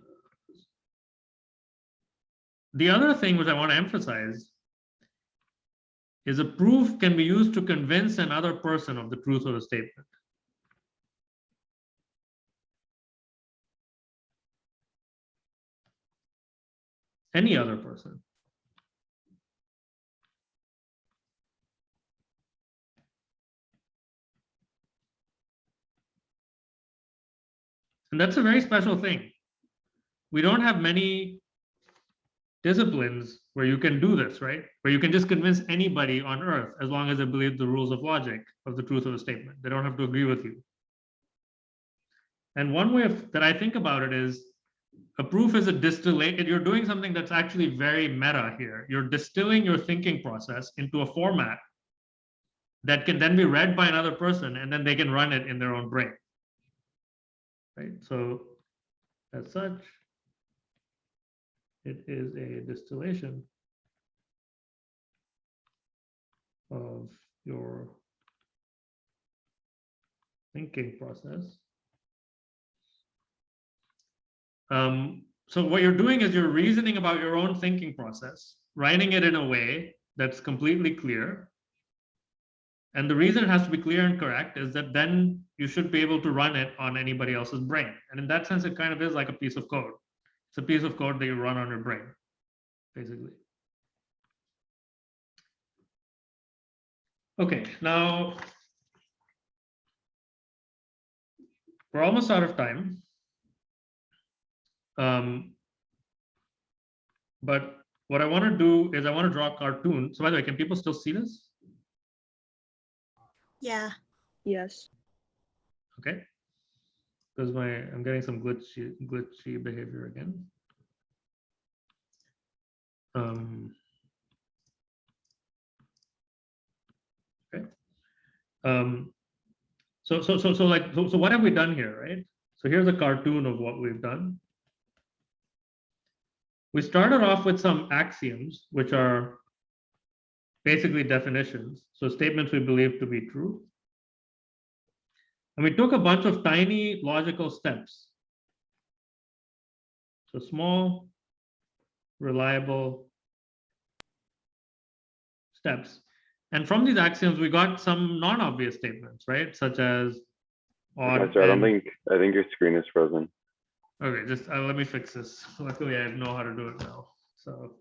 A: the other thing which I want to emphasize is a proof can be used to convince another person of the truth of a statement. Any other person. And that's a very special thing. We don't have many disciplines where you can do this, right? Where you can just convince anybody on earth as long as they believe the rules of logic of the truth of a statement. They don't have to agree with you. And one way that I think about it is a proof is a distillation. You're doing something that's actually very meta here. You're distilling your thinking process into a format that can then be read by another person, and then they can run it in their own brain. Right? So as such, it is a distillation of your thinking process. So what you're doing is you're reasoning about your own thinking process, writing it in a way that's completely clear. And the reason it has to be clear and correct is that then you should be able to run it on anybody else's brain. And in that sense, it kind of is like a piece of code. It's a piece of code that you run on your brain, basically. Okay, now we're almost out of time. But what I want to do is I want to draw a cartoon. So by the way, can people still see this?
E: Yeah.
H: Yes.
A: Okay. Because I'm getting some glitchy behavior again. Okay. So what have we done here, right? So here's a cartoon of what we've done. We started off with some axioms, which are basically definitions. So statements we believe to be true. And we took a bunch of tiny logical steps. So small, reliable steps. And from these axioms, we got some non-obvious statements, right? Such as odd.
T: Sir, I think your screen is frozen.
A: Okay, just let me fix this. Luckily, I know how to do it now. So.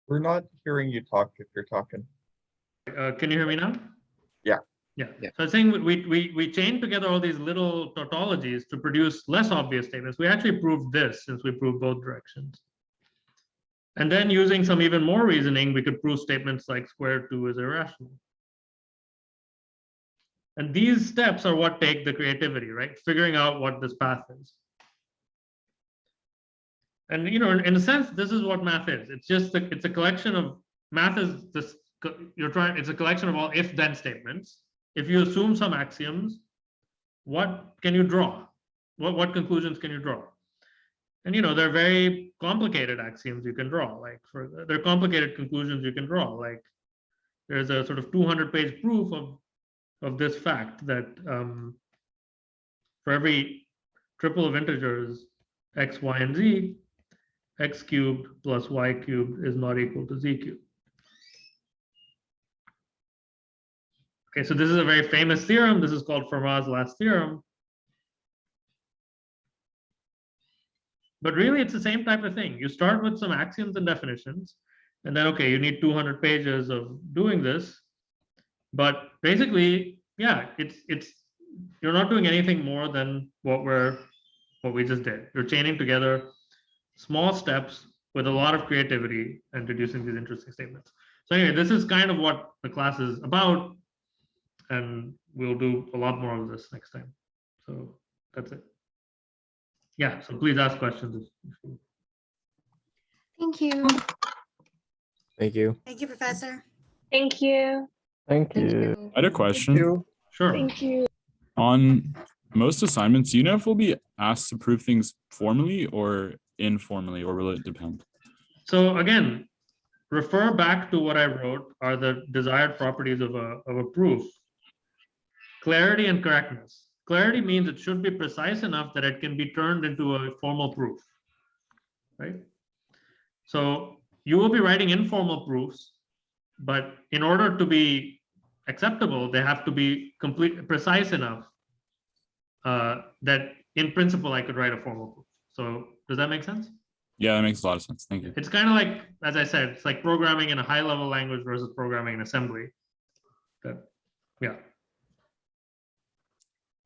B: We're not hearing you talk if you're talking.
A: Can you hear me now?
B: Yeah.
A: Yeah. So I was saying we chained together all these little tautologies to produce less obvious statements. We actually proved this since we proved both directions. And then using some even more reasoning, we could prove statements like square root 2 is irrational. And these steps are what take the creativity, right? Figuring out what this path is. And in a sense, this is what math is. It's just it's a collection of math is this it's a collection of all if-then statements. If you assume some axioms, what can you draw? What conclusions can you draw? And they're very complicated axioms you can draw. Like they're complicated conclusions you can draw. Like there's a sort of 200-page proof of this fact that for every triple of integers x, y, and z, x cubed plus y cubed is not equal to z cubed. Okay, so this is a very famous theorem. This is called Fermat's last theorem. But really, it's the same type of thing. You start with some axioms and definitions, and then, okay, you need 200 pages of doing this. But basically, yeah, you're not doing anything more than what we just did. You're chaining together small steps with a lot of creativity and deducing these interesting statements. So anyway, this is kind of what the class is about, and we'll do a lot more of this next time. So that's it. Yeah, so please ask questions.
D: Thank you.
C: Thank you.
E: Thank you, Professor.
K: Thank you.
I: Thank you.
N: I had a question.
A: Sure.
K: Thank you.
N: On most assignments, do you know if we'll be asked to prove things formally or informally, or will it depend?
A: So again, refer back to what I wrote are the desired properties of a proof. Clarity and correctness. Clarity means it should be precise enough that it can be turned into a formal proof, right? So you will be writing informal proofs, but in order to be acceptable, they have to be precise enough that in principle, I could write a formal proof. So does that make sense?
N: Yeah, that makes a lot of sense. Thank you.
A: It's kind of like, as I said, it's like programming in a high level language versus programming in assembly. Yeah.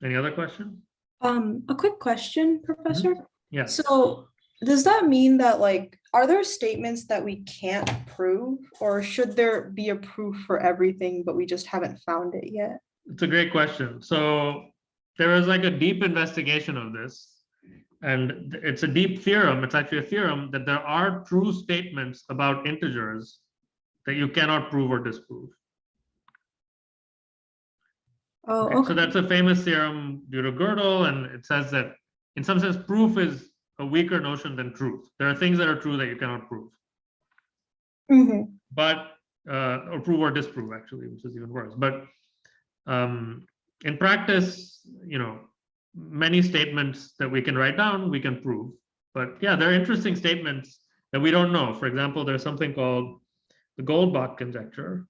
A: Any other question?
O: A quick question, Professor.
A: Yeah.
O: So does that mean that are there statements that we can't prove, or should there be a proof for everything, but we just haven't found it yet?
A: It's a great question. So there was like a deep investigation of this, and it's a deep theorem. It's actually a theorem that there are true statements about integers that you cannot prove or disprove.
O: Oh,
A: okay. So that's a famous theorem due to Gödel, and it says that in some sense, proof is a weaker notion than truth. There are things that are true that you cannot prove.
O: Mm-hmm.
A: But, or prove or disprove actually, which is even worse. But in practice, many statements that we can write down, we can prove. But yeah, there are interesting statements that we don't know. For example, there's something called the Goldbach conjecture,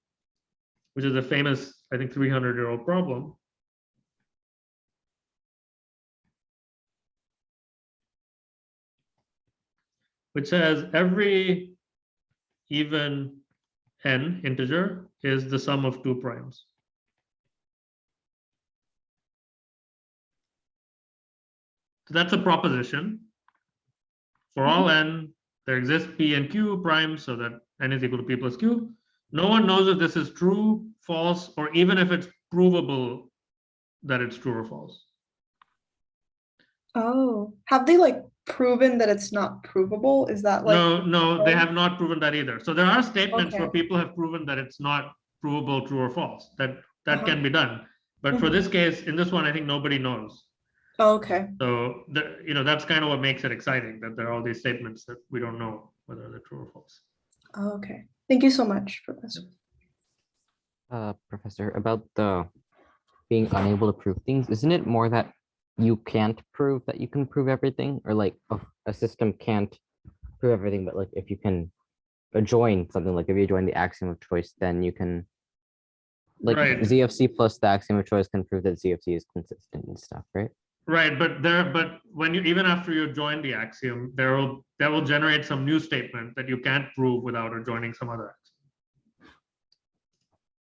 A: which is a famous, I think, 300-year-old problem. Which says every even n integer is the sum of two primes. So that's a proposition. For all n, there exists p and q primes so that n is equal to p plus q. No one knows if this is true, false, or even if it's provable that it's true or false.
O: Oh, have they proven that it's not provable? Is that
A: no, they have not proven that either. So there are statements
O: Okay.
A: where people have proven that it's not provable, true or false. That can be done. But for this case, in this one, I think nobody knows.
O: Oh, okay.
A: So that's kind of what makes it exciting, that there are all these statements that we don't know whether they're true or false.
O: Oh, okay. Thank you so much, Professor.
U: Professor, about the being unable to prove things, isn't it more that you can't prove that you can prove everything, or a system can't prove everything, but if you can join something, if you join the axiom of choice, then you can
A: Right.
U: ZFC plus the axiom of choice can prove that ZFC is consistent and stuff, right?
A: Right, but when you, even after you join the axiom, that will generate some new statement that you can't prove without adjoining some other axiom.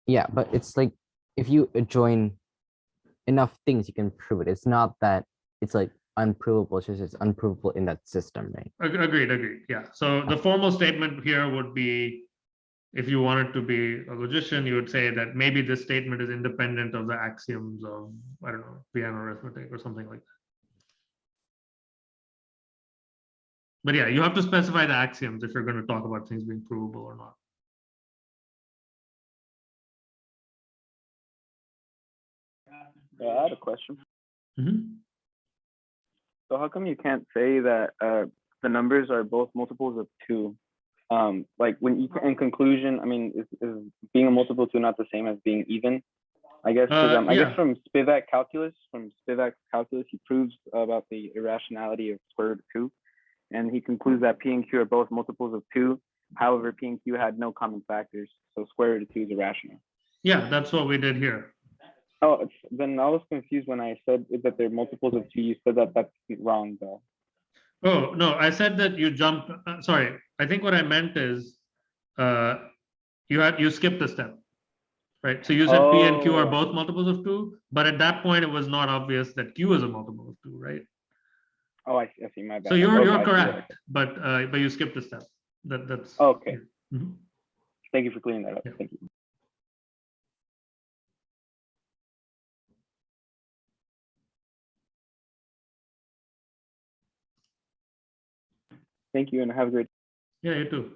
U: Yeah, but it's like if you adjoin enough things, you can prove it. It's not that it's like unprovable, it's just it's unprovable in that system, right?
A: Agreed. Yeah. So the formal statement here would be, if you wanted to be a logician, you would say that maybe this statement is independent of the axioms of, I don't know, Vienna arithmetic or something like that. But yeah, you have to specify the axioms if you're going to talk about things being provable or not.
G: I had a question.
A: Mhm.
G: So how come you can't say that the numbers are both multiples of 2? Like when you, in conclusion, I mean, is being a multiple of 2 not the same as being even? I guess I guess from Spivak calculus, he proves about the irrationality of square root of 2, and he concludes that P and Q are both multiples of 2. However, P and Q had no common factors, so square root of 2 is irrational.
A: Yeah, that's what we did here.
G: Oh, then I was confused when I said that they're multiples of 2. You said that that's wrong, though.
A: Oh, no, I said that you jumped. Sorry, I think what I meant is you skipped a step, right? So you said P and Q are both multiples of 2, but at that point, it was not obvious that Q is a multiple of 2, right?
G: Oh, I see. My bad.
A: So you're correct, but you skipped a step. That's
G: okay.
A: Yeah. Mm-hmm.
G: Thank you for clearing that up.
A: Yeah.
G: Thank you. Thank you, and have a great.
A: Yeah, you too.